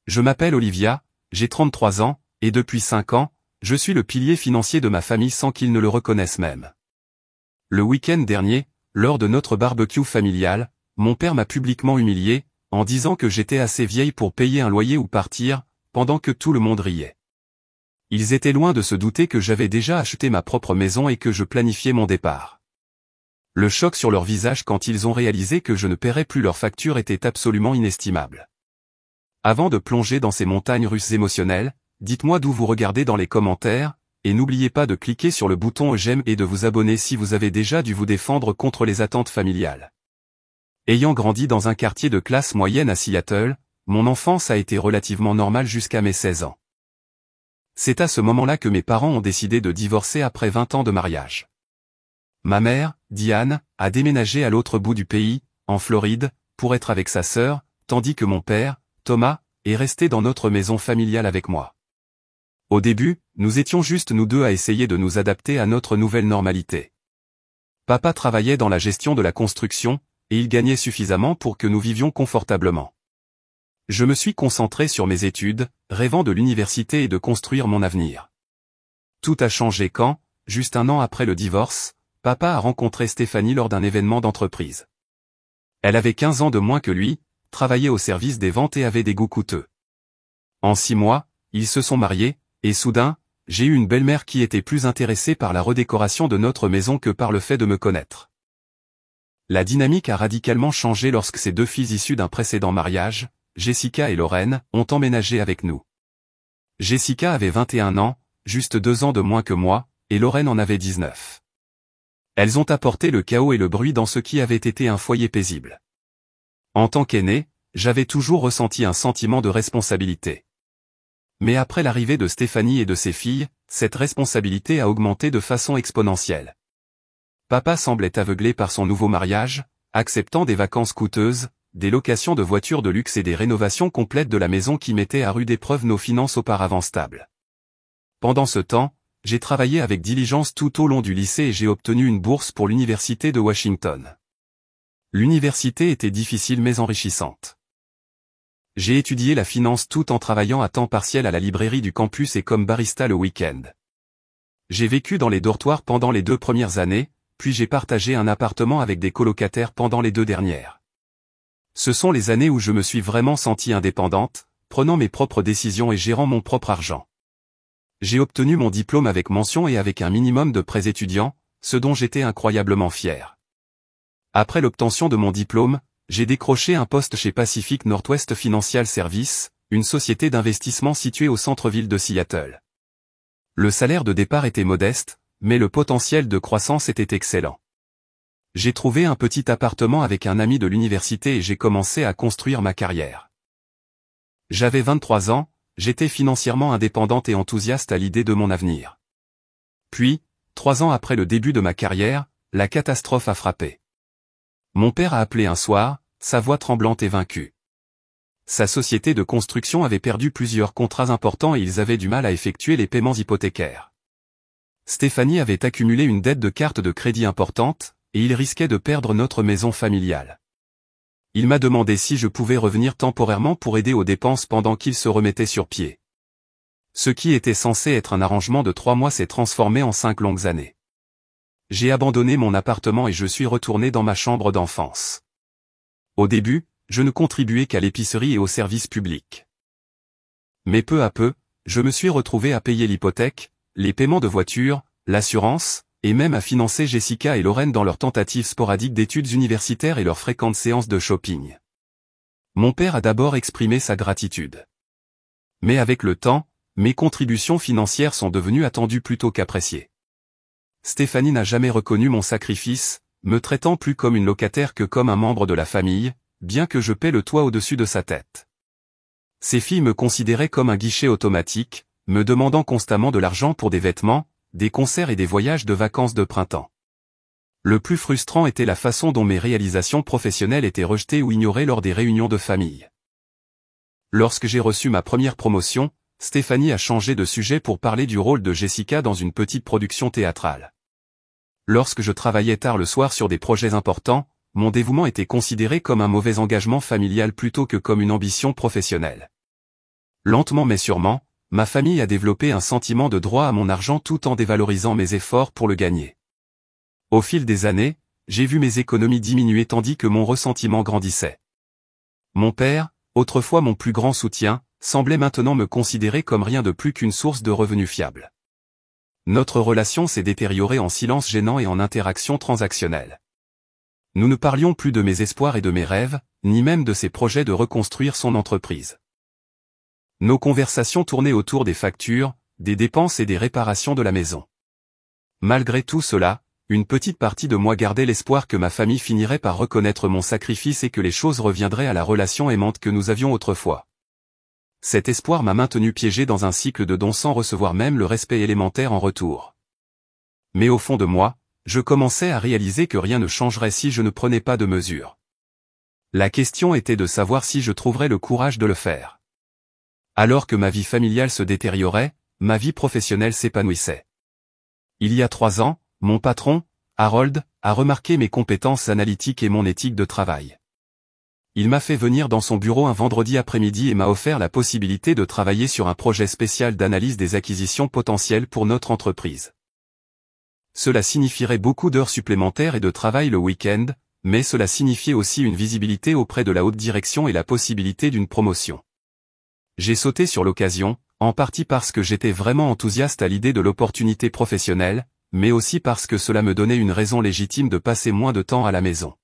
Je m'appelle Olivia, j'ai 33 ans, et depuis 5 ans, je suis le pilier financier de ma famille sans qu'ils ne le reconnaissent même. Le week-end dernier, lors de notre barbecue familial, mon père m'a publiquement humilié, en disant que j'étais assez vieille pour payer un loyer ou partir, pendant que tout le monde riait. Ils étaient loin de se douter que j'avais déjà acheté ma propre maison et que je planifiais mon départ. Le choc sur leur visage quand ils ont réalisé que je ne paierais plus leurs factures était absolument inestimable. Avant de plonger dans ces montagnes russes émotionnelles, dites-moi d'où vous regardez dans les commentaires, et n'oubliez pas de cliquer sur le bouton j'aime et de vous abonner si vous avez déjà dû vous défendre contre les attentes familiales. Ayant grandi dans un quartier de classe moyenne à Seattle, mon enfance a été relativement normale jusqu'à mes 16 ans. C'est à ce moment-là que mes parents ont décidé de divorcer après 20 ans de mariage. Ma mère, Diane, a déménagé à l'autre bout du pays, en Floride, pour être avec sa sœur, tandis que mon père, Thomas, est resté dans notre maison familiale avec moi. Au début, nous étions juste nous deux à essayer de nous adapter à notre nouvelle normalité. Papa travaillait dans la gestion de la construction, et il gagnait suffisamment pour que nous vivions confortablement. Je me suis concentré sur mes études, rêvant de l'université et de construire mon avenir. Tout a changé quand, juste un an après le divorce, papa a rencontré Stéphanie lors d'un événement d'entreprise. Elle avait 15 ans de moins que lui, travaillait au service des ventes et avait des goûts coûteux. En 6 mois, ils se sont mariés, et soudain, j'ai eu une belle-mère qui était plus intéressée par la redécoration de notre maison que par le fait de me connaître. La dynamique a radicalement changé lorsque ces deux filles issues d'un précédent mariage, Jessica et Lorraine, ont emménagé avec nous. Jessica avait 21 ans, juste 2 ans de moins que moi, et Lorraine en avait 19. Elles ont apporté le chaos et le bruit dans ce qui avait été un foyer paisible. En tant qu'aîné, j'avais toujours ressenti un sentiment de responsabilité. Mais après l'arrivée de Stéphanie et de ses filles, cette responsabilité a augmenté de façon exponentielle. Papa semblait aveuglé par son nouveau mariage, acceptant des vacances coûteuses, des locations de voitures de luxe et des rénovations complètes de la maison qui mettaient à rude épreuve nos finances auparavant stables. Pendant ce temps, j'ai travaillé avec diligence tout au long du lycée et j'ai obtenu une bourse pour l'université de Washington. L'université était difficile mais enrichissante. J'ai étudié la finance tout en travaillant à temps partiel à la librairie du campus et comme barista le week-end. J'ai vécu dans les dortoirs pendant les 2 premières années, puis j'ai partagé un appartement avec des colocataires pendant les 2 dernières. Ce sont les années où je me suis vraiment sentie indépendante, prenant mes propres décisions et gérant mon propre argent. J'ai obtenu mon diplôme avec mention et avec un minimum de prêts étudiants, ce dont j'étais incroyablement fier. Après l'obtention de mon diplôme, j'ai décroché un poste chez Pacific Northwest Financial Services, une société d'investissement située au centre-ville de Seattle. Le salaire de départ était modeste, mais le potentiel de croissance était excellent. J'ai trouvé un petit appartement avec un ami de l'université et j'ai commencé à construire ma carrière. J'avais 23 ans, j'étais financièrement indépendante et enthousiaste à l'idée de mon avenir. Puis, 3 ans après le début de ma carrière, la catastrophe a frappé. Mon père a appelé un soir, sa voix tremblante et vaincue. Sa société de construction avait perdu plusieurs contrats importants et ils avaient du mal à effectuer les paiements hypothécaires. Stéphanie avait accumulé une dette de carte de crédit importante, et il risquait de perdre notre maison familiale. Il m'a demandé si je pouvais revenir temporairement pour aider aux dépenses pendant qu'il se remettait sur pied. Ce qui était censé être un arrangement de 3 mois s'est transformé en 5 longues années. J'ai abandonné mon appartement et je suis retourné dans ma chambre d'enfance. Au début, je ne contribuais qu'à l'épicerie et aux services publics. Mais peu à peu, je me suis retrouvé à payer l'hypothèque, les paiements de voiture, l'assurance, et même à financer Jessica et Lorraine dans leurs tentatives sporadiques d'études universitaires et leurs fréquentes séances de shopping. Mon père a d'abord exprimé sa gratitude. Mais avec le temps, mes contributions financières sont devenues attendues plutôt qu'appréciées. Stéphanie n'a jamais reconnu mon sacrifice, me traitant plus comme une locataire que comme un membre de la famille, bien que je paie le toit au-dessus de sa tête. Ses filles me considéraient comme un guichet automatique, me demandant constamment de l'argent pour des vêtements, des concerts et des voyages de vacances de printemps. Le plus frustrant était la façon dont mes réalisations professionnelles étaient rejetées ou ignorées lors des réunions de famille. Lorsque j'ai reçu ma première promotion, Stéphanie a changé de sujet pour parler du rôle de Jessica dans une petite production théâtrale. Lorsque je travaillais tard le soir sur des projets importants, mon dévouement était considéré comme un mauvais engagement familial plutôt que comme une ambition professionnelle. Lentement mais sûrement, ma famille a développé un sentiment de droit à mon argent tout en dévalorisant mes efforts pour le gagner. Au fil des années, j'ai vu mes économies diminuer tandis que mon ressentiment grandissait. Mon père, autrefois mon plus grand soutien, semblait maintenant me considérer comme rien de plus qu'une source de revenus fiable. Notre relation s'est détériorée en silence gênant et en interaction transactionnelle. Nous ne parlions plus de mes espoirs et de mes rêves, ni même de ses projets de reconstruire son entreprise. Nos conversations tournaient autour des factures, des dépenses et des réparations de la maison. Malgré tout cela, une petite partie de moi gardait l'espoir que ma famille finirait par reconnaître mon sacrifice et que les choses reviendraient à la relation aimante que nous avions autrefois. Cet espoir m'a maintenu piégé dans un cycle de dons sans recevoir même le respect élémentaire en retour. Mais au fond de moi, je commençais à réaliser que rien ne changerait si je ne prenais pas de mesures. La question était de savoir si je trouverais le courage de le faire. Alors que ma vie familiale se détériorait, ma vie professionnelle s'épanouissait. Il y a 3 ans, mon patron, Harold, a remarqué mes compétences analytiques et mon éthique de travail. Il m'a fait venir dans son bureau un vendredi après-midi et m'a offert la possibilité de travailler sur un projet spécial d'analyse des acquisitions potentielles pour notre entreprise. Cela signifierait beaucoup d'heures supplémentaires et de travail le week-end, mais cela signifiait aussi une visibilité auprès de la haute direction et la possibilité d'une promotion. J'ai sauté sur l'occasion, en partie parce que j'étais vraiment enthousiaste à l'idée de l'opportunité professionnelle, mais aussi parce que cela me donnait une raison légitime de passer moins de temps à la maison.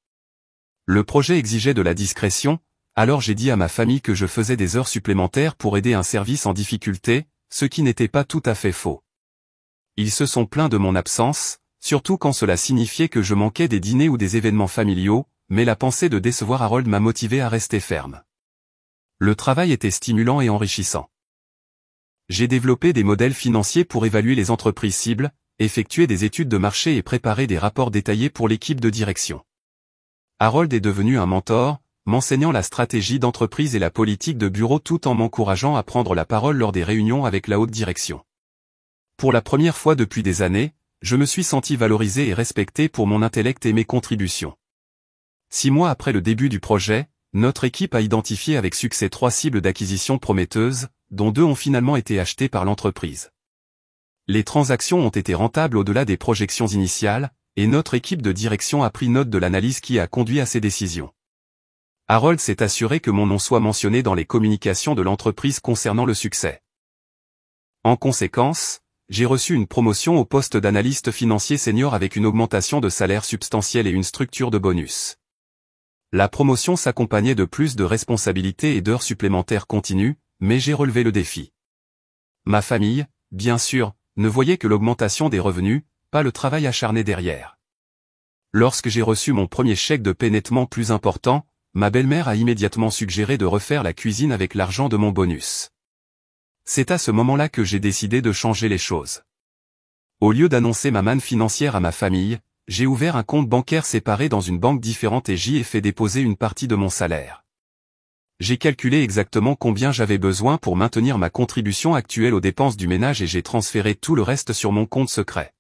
Le projet exigeait de la discrétion, alors j'ai dit à ma famille que je faisais des heures supplémentaires pour aider un service en difficulté, ce qui n'était pas tout à fait faux. Ils se sont plaints de mon absence, surtout quand cela signifiait que je manquais des dîners ou des événements familiaux, mais la pensée de décevoir Harold m'a motivé à rester ferme. Le travail était stimulant et enrichissant. J'ai développé des modèles financiers pour évaluer les entreprises cibles, effectuer des études de marché et préparer des rapports détaillés pour l'équipe de direction. Harold est devenu un mentor, m'enseignant la stratégie d'entreprise et la politique de bureau tout en m'encourageant à prendre la parole lors des réunions avec la haute direction. Pour la première fois depuis des années, je me suis senti valorisé et respecté pour mon intellect et mes contributions. 6 mois après le début du projet, notre équipe a identifié avec succès 3 cibles d'acquisition prometteuses, dont 2 ont finalement été achetées par l'entreprise. Les transactions ont été rentables au-delà des projections initiales, et notre équipe de direction a pris note de l'analyse qui a conduit à ces décisions. Harold s'est assuré que mon nom soit mentionné dans les communications de l'entreprise concernant le succès. En conséquence, j'ai reçu une promotion au poste d'analyste financier senior avec une augmentation de salaire substantielle et une structure de bonus. La promotion s'accompagnait de plus de responsabilités et d'heures supplémentaires continues, mais j'ai relevé le défi. Ma famille, bien sûr, ne voyait que l'augmentation des revenus, pas le travail acharné derrière. Lorsque j'ai reçu mon premier chèque de paie nettement plus important, ma belle-mère a immédiatement suggéré de refaire la cuisine avec l'argent de mon bonus. C'est à ce moment-là que j'ai décidé de changer les choses. Au lieu d'annoncer ma manne financière à ma famille, j'ai ouvert un compte bancaire séparé dans une banque différente et j'y ai fait déposer une partie de mon salaire. J'ai calculé exactement combien j'avais besoin pour maintenir ma contribution actuelle aux dépenses du ménage et j'ai transféré tout le reste sur mon compte secret.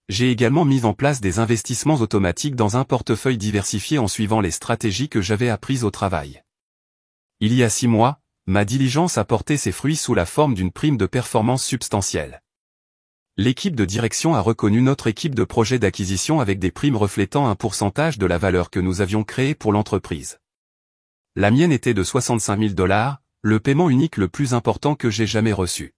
J'ai également mis en place des investissements automatiques dans un portefeuille diversifié en suivant les stratégies que j'avais apprises au travail. Il y a 6 mois, ma diligence a porté ses fruits sous la forme d'une prime de performance substantielle. L'équipe de direction a reconnu notre équipe de projet d'acquisition avec des primes reflétant un pourcentage de la valeur que nous avions créée pour l'entreprise. La mienne était de 65 000 $, le paiement unique le plus important que j'ai jamais reçu.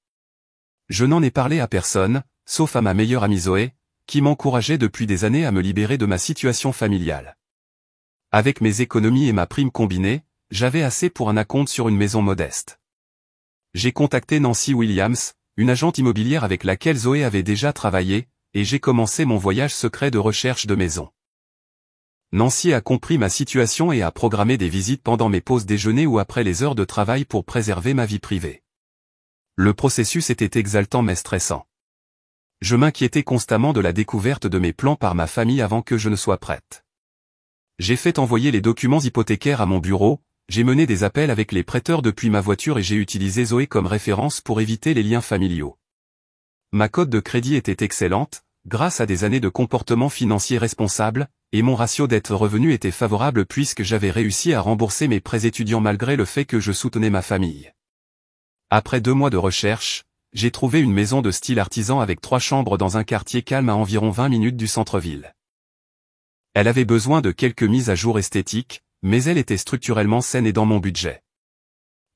Je n'en ai parlé à personne, sauf à ma meilleure amie Zoé, qui m'encourageait depuis des années à me libérer de ma situation familiale. Avec mes économies et ma prime combinée, j'avais assez pour un acompte sur une maison modeste. J'ai contacté Nancy Williams, une agente immobilière avec laquelle Zoé avait déjà travaillé, et j'ai commencé mon voyage secret de recherche de maison. Nancy a compris ma situation et a programmé des visites pendant mes pauses déjeuner ou après les heures de travail pour préserver ma vie privée. Le processus était exaltant mais stressant. Je m'inquiétais constamment de la découverte de mes plans par ma famille avant que je ne sois prête. J'ai fait envoyer les documents hypothécaires à mon bureau, j'ai mené des appels avec les prêteurs depuis ma voiture et j'ai utilisé Zoé comme référence pour éviter les liens familiaux. Ma cote de crédit était excellente, grâce à des années de comportement financier responsable, et mon ratio dette-revenu était favorable puisque j'avais réussi à rembourser mes prêts étudiants malgré le fait que je soutenais ma famille. Après 2 mois de recherche, j'ai trouvé une maison de style artisan avec 3 chambres dans un quartier calme à environ 20 minutes du centre-ville. Elle avait besoin de quelques mises à jour esthétiques, mais elle était structurellement saine et dans mon budget.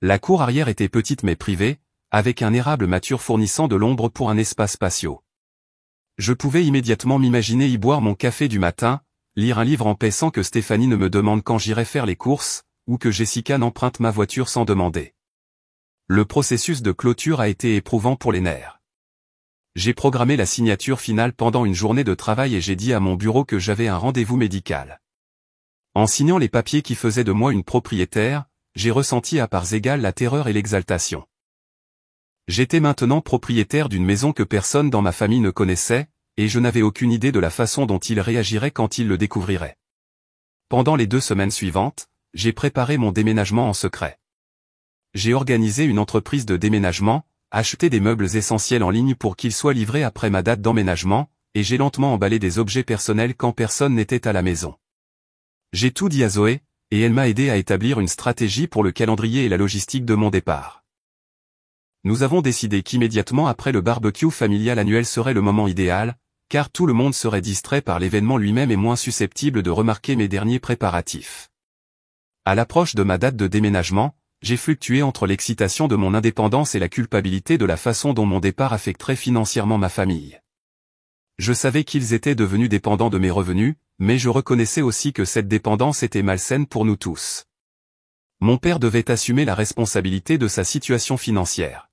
La cour arrière était petite mais privée, avec un érable mature fournissant de l'ombre pour un espace spacieux. Je pouvais immédiatement m'imaginer y boire mon café du matin, lire un livre en paix sans que Stéphanie ne me demande quand j'irai faire les courses, ou que Jessica n'emprunte ma voiture sans demander. Le processus de clôture a été éprouvant pour les nerfs. J'ai programmé la signature finale pendant une journée de travail et j'ai dit à mon bureau que j'avais un rendez-vous médical. En signant les papiers qui faisaient de moi une propriétaire, j'ai ressenti à parts égales la terreur et l'exaltation. J'étais maintenant propriétaire d'une maison que personne dans ma famille ne connaissait, et je n'avais aucune idée de la façon dont il réagirait quand il le découvrirait. Pendant les 2 semaines suivantes, j'ai préparé mon déménagement en secret. J'ai organisé une entreprise de déménagement, acheté des meubles essentiels en ligne pour qu'ils soient livrés après ma date d'emménagement, et j'ai lentement emballé des objets personnels quand personne n'était à la maison. J'ai tout dit à Zoé, et elle m'a aidé à établir une stratégie pour le calendrier et la logistique de mon départ. Nous avons décidé qu'immédiatement après le barbecue familial annuel serait le moment idéal, car tout le monde serait distrait par l'événement lui-même et moins susceptible de remarquer mes derniers préparatifs. À l'approche de ma date de déménagement, j'ai fluctué entre l'excitation de mon indépendance et la culpabilité de la façon dont mon départ affecterait financièrement ma famille. Je savais qu'ils étaient devenus dépendants de mes revenus, mais je reconnaissais aussi que cette dépendance était malsaine pour nous tous. Mon père devait assumer la responsabilité de sa situation financière.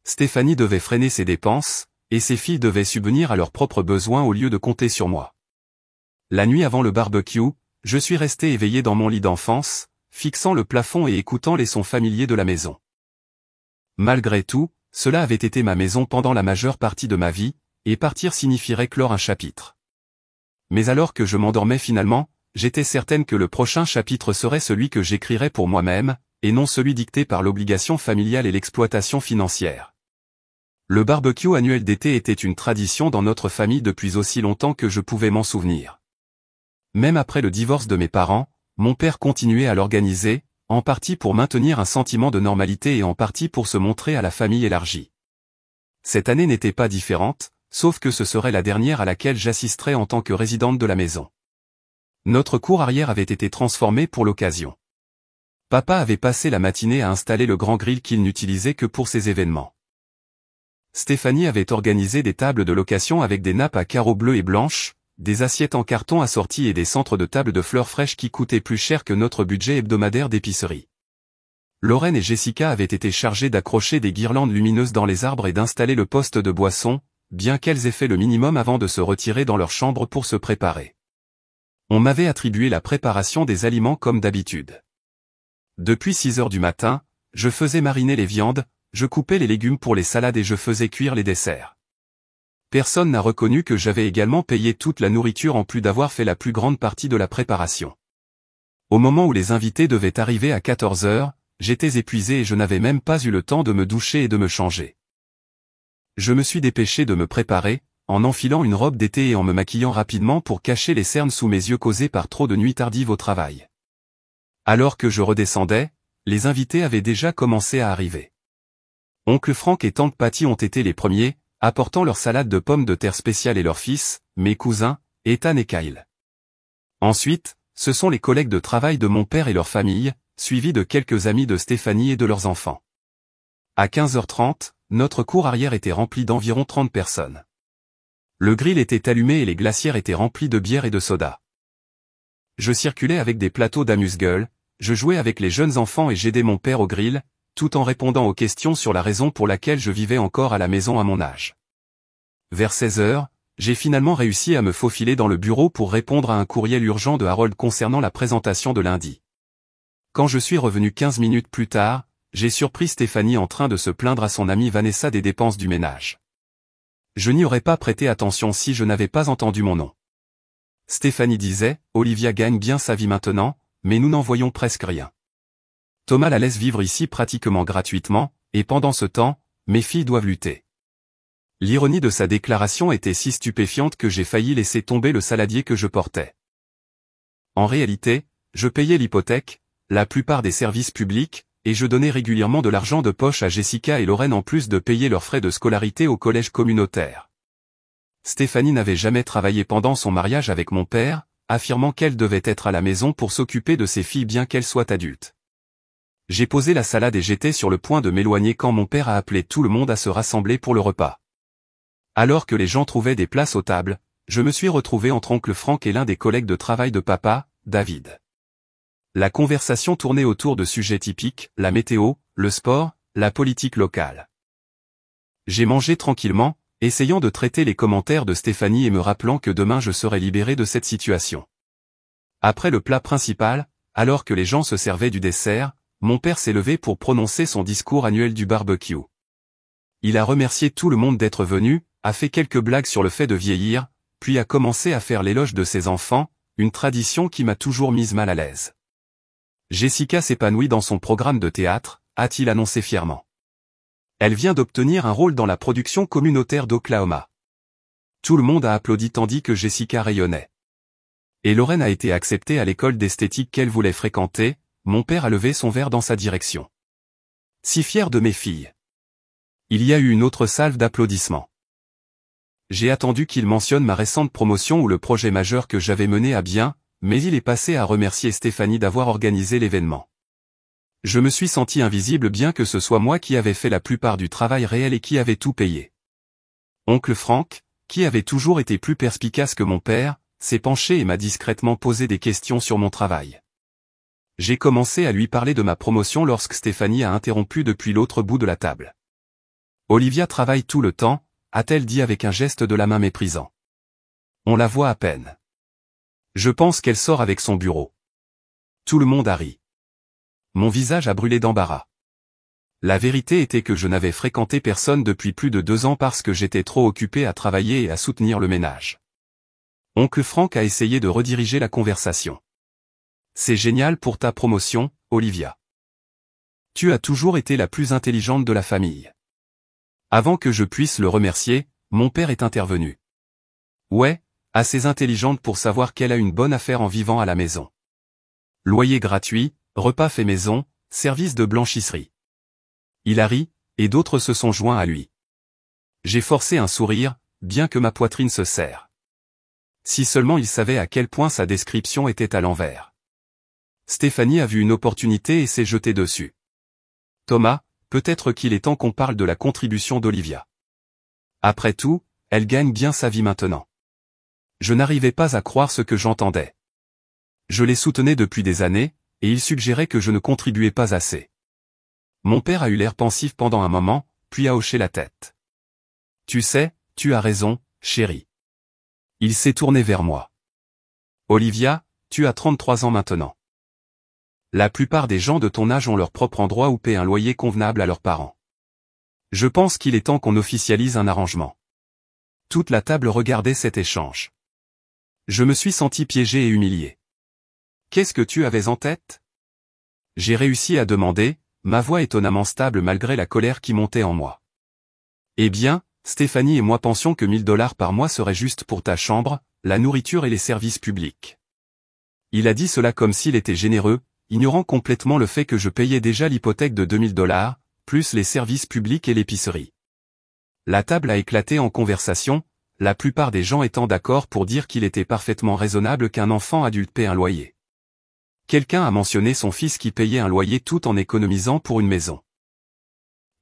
Stéphanie devait freiner ses dépenses, et ses filles devaient subvenir à leurs propres besoins au lieu de compter sur moi. La nuit avant le barbecue, je suis resté éveillé dans mon lit d'enfance, fixant le plafond et écoutant les sons familiers de la maison. Malgré tout, cela avait été ma maison pendant la majeure partie de ma vie, et partir signifierait clore un chapitre. Mais alors que je m'endormais finalement, j'étais certaine que le prochain chapitre serait celui que j'écrirais pour moi-même, et non celui dicté par l'obligation familiale et l'exploitation financière. Le barbecue annuel d'été était une tradition dans notre famille depuis aussi longtemps que je pouvais m'en souvenir. Même après le divorce de mes parents, mon père continuait à l'organiser, en partie pour maintenir un sentiment de normalité et en partie pour se montrer à la famille élargie. Cette année n'était pas différente, sauf que ce serait la dernière à laquelle j'assisterais en tant que résidente de la maison. Notre cour arrière avait été transformée pour l'occasion. Papa avait passé la matinée à installer le grand grill qu'il n'utilisait que pour ces événements. Stéphanie avait organisé des tables de location avec des nappes à carreaux bleus et blanches, des assiettes en carton assorties et des centres de table de fleurs fraîches qui coûtaient plus cher que notre budget hebdomadaire d'épicerie. Lorraine et Jessica avaient été chargées d'accrocher des guirlandes lumineuses dans les arbres et d'installer le poste de boisson, bien qu'elles aient fait le minimum avant de se retirer dans leur chambre pour se préparer. On m'avait attribué la préparation des aliments comme d'habitude. Depuis 6 heures du matin, je faisais mariner les viandes, je coupais les légumes pour les salades et je faisais cuire les desserts. Personne n'a reconnu que j'avais également payé toute la nourriture en plus d'avoir fait la plus grande partie de la préparation. Au moment où les invités devaient arriver à 14 heures, j'étais épuisé et je n'avais même pas eu le temps de me doucher et de me changer. Je me suis dépêché de me préparer, en enfilant une robe d'été et en me maquillant rapidement pour cacher les cernes sous mes yeux causées par trop de nuits tardives au travail. Alors que je redescendais, les invités avaient déjà commencé à arriver. Oncle Franck et tante Patty ont été les premiers, apportant leur salade de pommes de terre spéciale et leurs fils, mes cousins, Ethan et Kyle. Ensuite, ce sont les collègues de travail de mon père et leur famille, suivis de quelques amis de Stéphanie et de leurs enfants. À 15h30, notre cour arrière était remplie d'environ 30 personnes. Le grill était allumé et les glacières étaient remplies de bière et de soda. Je circulais avec des plateaux d'amuse-gueule, je jouais avec les jeunes enfants et j'aidais mon père au grill, tout en répondant aux questions sur la raison pour laquelle je vivais encore à la maison à mon âge. Vers 16 heures, j'ai finalement réussi à me faufiler dans le bureau pour répondre à un courriel urgent de Harold concernant la présentation de lundi. Quand je suis revenu 15 minutes plus tard, j'ai surpris Stéphanie en train de se plaindre à son amie Vanessa des dépenses du ménage. Je n'y aurais pas prêté attention si je n'avais pas entendu mon nom. Stéphanie disait, Olivia gagne bien sa vie maintenant, mais nous n'en voyons presque rien. Thomas la laisse vivre ici pratiquement gratuitement, et pendant ce temps, mes filles doivent lutter. L'ironie de sa déclaration était si stupéfiante que j'ai failli laisser tomber le saladier que je portais. En réalité, je payais l'hypothèque, la plupart des services publics, et je donnais régulièrement de l'argent de poche à Jessica et Lorraine en plus de payer leurs frais de scolarité au collège communautaire. Stéphanie n'avait jamais travaillé pendant son mariage avec mon père, affirmant qu'elle devait être à la maison pour s'occuper de ses filles bien qu'elles soient adultes. J'ai posé la salade et j'étais sur le point de m'éloigner quand mon père a appelé tout le monde à se rassembler pour le repas. Alors que les gens trouvaient des places aux tables, je me suis retrouvé entre oncle Franck et l'un des collègues de travail de papa, David. La conversation tournait autour de sujets typiques, la météo, le sport, la politique locale. J'ai mangé tranquillement, essayant de traiter les commentaires de Stéphanie et me rappelant que demain je serais libéré de cette situation. Après le plat principal, alors que les gens se servaient du dessert, mon père s'est levé pour prononcer son discours annuel du barbecue. Il a remercié tout le monde d'être venu, a fait quelques blagues sur le fait de vieillir, puis a commencé à faire l'éloge de ses enfants, une tradition qui m'a toujours mise mal à l'aise. Jessica s'épanouit dans son programme de théâtre, a-t-il annoncé fièrement. Elle vient d'obtenir un rôle dans la production communautaire d'Oklahoma. Tout le monde a applaudi tandis que Jessica rayonnait. Et Lorraine a été acceptée à l'école d'esthétique qu'elle voulait fréquenter, mon père a levé son verre dans sa direction. Si fier de mes filles. Il y a eu une autre salve d'applaudissements. J'ai attendu qu'il mentionne ma récente promotion ou le projet majeur que j'avais mené à bien, mais il est passé à remercier Stéphanie d'avoir organisé l'événement. Je me suis senti invisible bien que ce soit moi qui avais fait la plupart du travail réel et qui avait tout payé. Oncle Franck, qui avait toujours été plus perspicace que mon père, s'est penché et m'a discrètement posé des questions sur mon travail. J'ai commencé à lui parler de ma promotion lorsque Stéphanie a interrompu depuis l'autre bout de la table. Olivia travaille tout le temps, a-t-elle dit avec un geste de la main méprisant. On la voit à peine. Je pense qu'elle sort avec son bureau. Tout le monde a ri. Mon visage a brûlé d'embarras. La vérité était que je n'avais fréquenté personne depuis plus de 2 ans parce que j'étais trop occupé à travailler et à soutenir le ménage. Oncle Franck a essayé de rediriger la conversation. C'est génial pour ta promotion, Olivia. Tu as toujours été la plus intelligente de la famille. Avant que je puisse le remercier, mon père est intervenu. Ouais, assez intelligente pour savoir qu'elle a une bonne affaire en vivant à la maison. Loyer gratuit, repas fait maison, service de blanchisserie. Il a ri, et d'autres se sont joints à lui. J'ai forcé un sourire, bien que ma poitrine se serre. Si seulement il savait à quel point sa description était à l'envers. Stéphanie a vu une opportunité et s'est jetée dessus. Thomas, peut-être qu'il est temps qu'on parle de la contribution d'Olivia. Après tout, elle gagne bien sa vie maintenant. Je n'arrivais pas à croire ce que j'entendais. Je les soutenais depuis des années, et il suggérait que je ne contribuais pas assez. Mon père a eu l'air pensif pendant un moment, puis a hoché la tête. Tu sais, tu as raison, chérie. Il s'est tourné vers moi. Olivia, tu as 33 ans maintenant. La plupart des gens de ton âge ont leur propre endroit où paient un loyer convenable à leurs parents. Je pense qu'il est temps qu'on officialise un arrangement. Toute la table regardait cet échange. Je me suis senti piégé et humilié. Qu'est-ce que tu avais en tête? J'ai réussi à demander, ma voix étonnamment stable malgré la colère qui montait en moi. Eh bien, Stéphanie et moi pensions que $1000 par mois serait juste pour ta chambre, la nourriture et les services publics. Il a dit cela comme s'il était généreux, ignorant complètement le fait que je payais déjà l'hypothèque de $2000, plus les services publics et l'épicerie. La table a éclaté en conversation, la plupart des gens étant d'accord pour dire qu'il était parfaitement raisonnable qu'un enfant adulte paie un loyer. Quelqu'un a mentionné son fils qui payait un loyer tout en économisant pour une maison.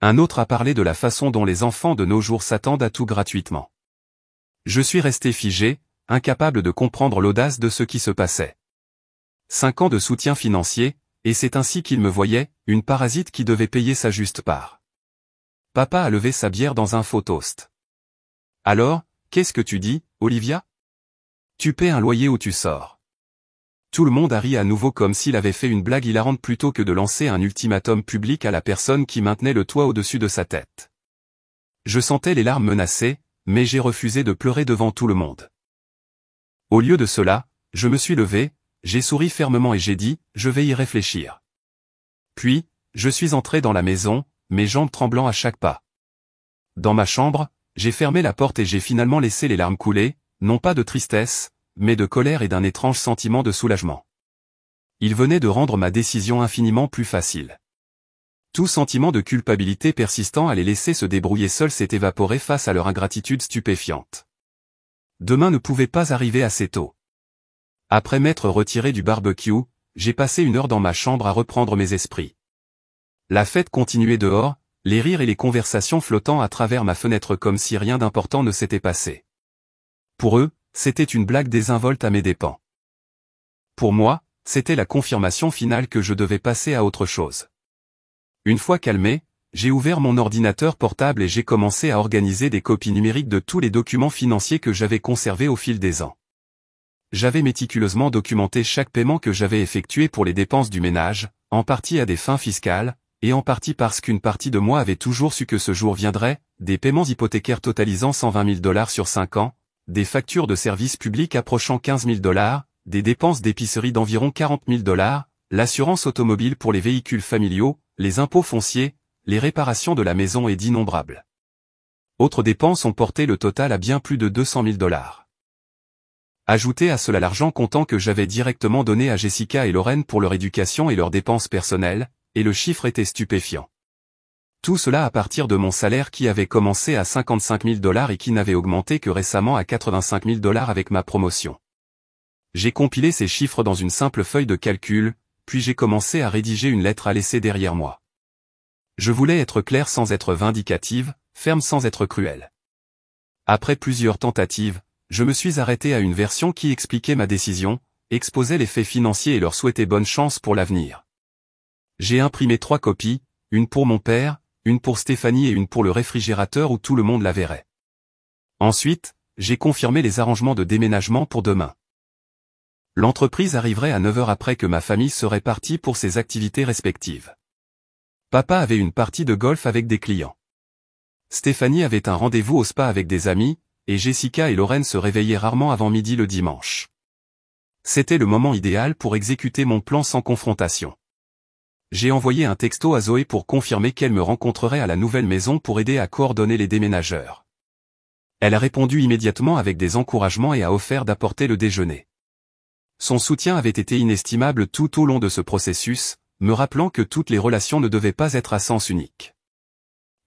Un autre a parlé de la façon dont les enfants de nos jours s'attendent à tout gratuitement. Je suis resté figé, incapable de comprendre l'audace de ce qui se passait. 5 ans de soutien financier, et c'est ainsi qu'il me voyait, une parasite qui devait payer sa juste part. Papa a levé sa bière dans un faux toast. Alors, qu'est-ce que tu dis, Olivia? Tu paies un loyer ou tu sors? Tout le monde a ri à nouveau comme s'il avait fait une blague hilarante plutôt que de lancer un ultimatum public à la personne qui maintenait le toit au-dessus de sa tête. Je sentais les larmes menacées, mais j'ai refusé de pleurer devant tout le monde. Au lieu de cela, je me suis levé, j'ai souri fermement et j'ai dit, je vais y réfléchir. Puis, je suis entré dans la maison, mes jambes tremblant à chaque pas. Dans ma chambre, j'ai fermé la porte et j'ai finalement laissé les larmes couler, non pas de tristesse, mais de colère et d'un étrange sentiment de soulagement. Il venait de rendre ma décision infiniment plus facile. Tout sentiment de culpabilité persistant à les laisser se débrouiller seuls s'est évaporé face à leur ingratitude stupéfiante. Demain ne pouvait pas arriver assez tôt. Après m'être retiré du barbecue, j'ai passé 1 heure dans ma chambre à reprendre mes esprits. La fête continuait dehors, les rires et les conversations flottant à travers ma fenêtre comme si rien d'important ne s'était passé. Pour eux, c'était une blague désinvolte à mes dépens. Pour moi, c'était la confirmation finale que je devais passer à autre chose. Une fois calmé, j'ai ouvert mon ordinateur portable et j'ai commencé à organiser des copies numériques de tous les documents financiers que j'avais conservés au fil des ans. J'avais méticuleusement documenté chaque paiement que j'avais effectué pour les dépenses du ménage, en partie à des fins fiscales, et en partie parce qu'une partie de moi avait toujours su que ce jour viendrait, des paiements hypothécaires totalisant $120 000 sur 5 ans, des factures de services publics approchant $15 000, des dépenses d'épicerie d'environ $40 000, l'assurance automobile pour les véhicules familiaux, les impôts fonciers, les réparations de la maison et d'innombrables autres dépenses ont porté le total à bien plus de $200 000. Ajoutez à cela l'argent comptant que j'avais directement donné à Jessica et Lorraine pour leur éducation et leurs dépenses personnelles, et le chiffre était stupéfiant. Tout cela à partir de mon salaire qui avait commencé à $55 000 et qui n'avait augmenté que récemment à $85 000 avec ma promotion. J'ai compilé ces chiffres dans une simple feuille de calcul, puis j'ai commencé à rédiger une lettre à laisser derrière moi. Je voulais être clair sans être vindicative, ferme sans être cruelle. Après plusieurs tentatives, je me suis arrêté à une version qui expliquait ma décision, exposait les faits financiers et leur souhaitait bonne chance pour l'avenir. J'ai imprimé 3 copies, une pour mon père, une pour Stéphanie et une pour le réfrigérateur où tout le monde la verrait. Ensuite, j'ai confirmé les arrangements de déménagement pour demain. L'entreprise arriverait à 9 heures après que ma famille serait partie pour ses activités respectives. Papa avait une partie de golf avec des clients. Stéphanie avait un rendez-vous au spa avec des amis, et Jessica et Lorraine se réveillaient rarement avant midi le dimanche. C'était le moment idéal pour exécuter mon plan sans confrontation. J'ai envoyé un texto à Zoé pour confirmer qu'elle me rencontrerait à la nouvelle maison pour aider à coordonner les déménageurs. Elle a répondu immédiatement avec des encouragements et a offert d'apporter le déjeuner. Son soutien avait été inestimable tout au long de ce processus, me rappelant que toutes les relations ne devaient pas être à sens unique.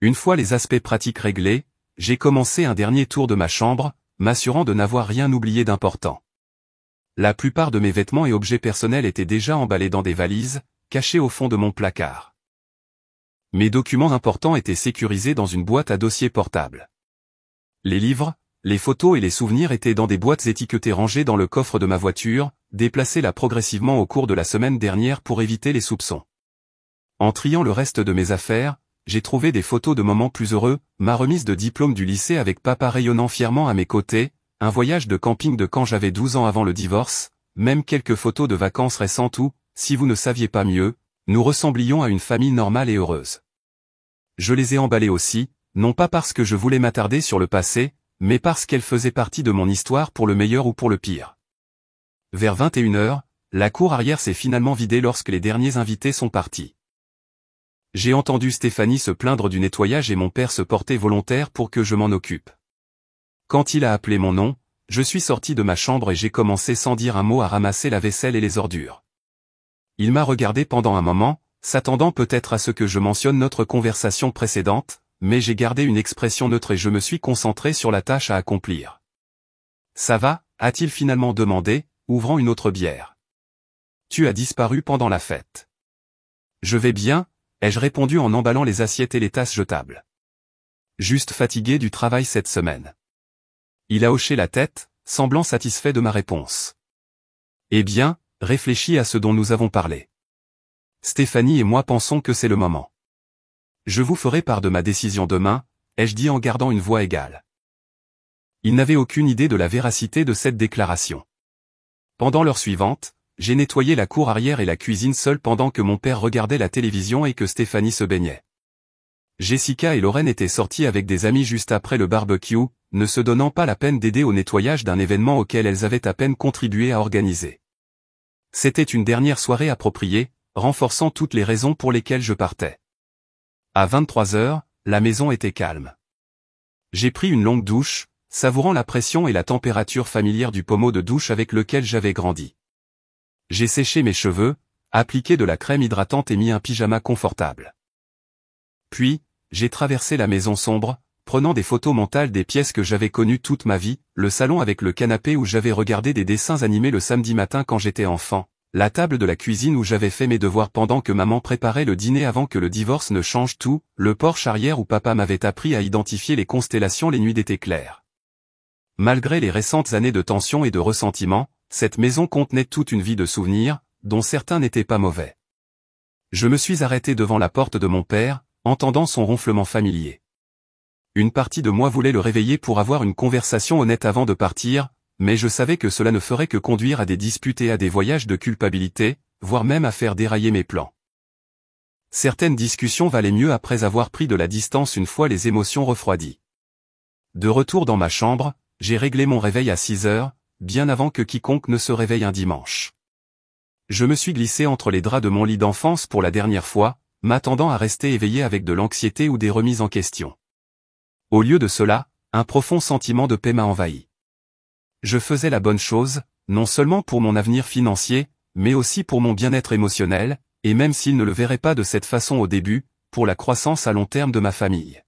Une fois les aspects pratiques réglés, j'ai commencé un dernier tour de ma chambre, m'assurant de n'avoir rien oublié d'important. La plupart de mes vêtements et objets personnels étaient déjà emballés dans des valises, cachées au fond de mon placard. Mes documents importants étaient sécurisés dans une boîte à dossier portable. Les livres, les photos et les souvenirs étaient dans des boîtes étiquetées rangées dans le coffre de ma voiture, déplacées là progressivement au cours de la semaine dernière pour éviter les soupçons. En triant le reste de mes affaires, j'ai trouvé des photos de moments plus heureux, ma remise de diplôme du lycée avec papa rayonnant fièrement à mes côtés, un voyage de camping de quand j'avais 12 ans avant le divorce, même quelques photos de vacances récentes où, si vous ne saviez pas mieux, nous ressemblions à une famille normale et heureuse. Je les ai emballées aussi, non pas parce que je voulais m'attarder sur le passé, mais parce qu'elles faisaient partie de mon histoire pour le meilleur ou pour le pire. Vers 21 heures, la cour arrière s'est finalement vidée lorsque les derniers invités sont partis. J'ai entendu Stéphanie se plaindre du nettoyage et mon père se porter volontaire pour que je m'en occupe. Quand il a appelé mon nom, je suis sorti de ma chambre et j'ai commencé sans dire un mot à ramasser la vaisselle et les ordures. Il m'a regardé pendant un moment, s'attendant peut-être à ce que je mentionne notre conversation précédente, mais j'ai gardé une expression neutre et je me suis concentré sur la tâche à accomplir. « Ça va ?» a-t-il finalement demandé, ouvrant une autre bière. « Tu as disparu pendant la fête. »« Je vais bien », ai-je répondu en emballant les assiettes et les tasses jetables. « Juste fatigué du travail cette semaine. » Il a hoché la tête, semblant satisfait de ma réponse. « Eh bien, réfléchis à ce dont nous avons parlé. Stéphanie et moi pensons que c'est le moment. Je vous ferai part de ma décision demain, ai-je dit en gardant une voix égale. Il n'avait aucune idée de la véracité de cette déclaration. Pendant l'heure suivante, j'ai nettoyé la cour arrière et la cuisine seul pendant que mon père regardait la télévision et que Stéphanie se baignait. Jessica et Lorraine étaient sorties avec des amis juste après le barbecue, ne se donnant pas la peine d'aider au nettoyage d'un événement auquel elles avaient à peine contribué à organiser. C'était une dernière soirée appropriée, renforçant toutes les raisons pour lesquelles je partais. À 23 heures, la maison était calme. J'ai pris une longue douche, savourant la pression et la température familière du pommeau de douche avec lequel j'avais grandi. J'ai séché mes cheveux, appliqué de la crème hydratante et mis un pyjama confortable. Puis, j'ai traversé la maison sombre, prenant des photos mentales des pièces que j'avais connues toute ma vie, le salon avec le canapé où j'avais regardé des dessins animés le samedi matin quand j'étais enfant, la table de la cuisine où j'avais fait mes devoirs pendant que maman préparait le dîner avant que le divorce ne change tout, le porche arrière où papa m'avait appris à identifier les constellations les nuits d'été claires. Malgré les récentes années de tension et de ressentiment, cette maison contenait toute une vie de souvenirs, dont certains n'étaient pas mauvais. Je me suis arrêté devant la porte de mon père, entendant son ronflement familier. Une partie de moi voulait le réveiller pour avoir une conversation honnête avant de partir, mais je savais que cela ne ferait que conduire à des disputes et à des voyages de culpabilité, voire même à faire dérailler mes plans. Certaines discussions valaient mieux après avoir pris de la distance une fois les émotions refroidies. De retour dans ma chambre, j'ai réglé mon réveil à 6 heures, bien avant que quiconque ne se réveille un dimanche. Je me suis glissé entre les draps de mon lit d'enfance pour la dernière fois, m'attendant à rester éveillé avec de l'anxiété ou des remises en question. Au lieu de cela, un profond sentiment de paix m'a envahi. Je faisais la bonne chose, non seulement pour mon avenir financier, mais aussi pour mon bien-être émotionnel, et même s'il ne le verrait pas de cette façon au début, pour la croissance à long terme de ma famille.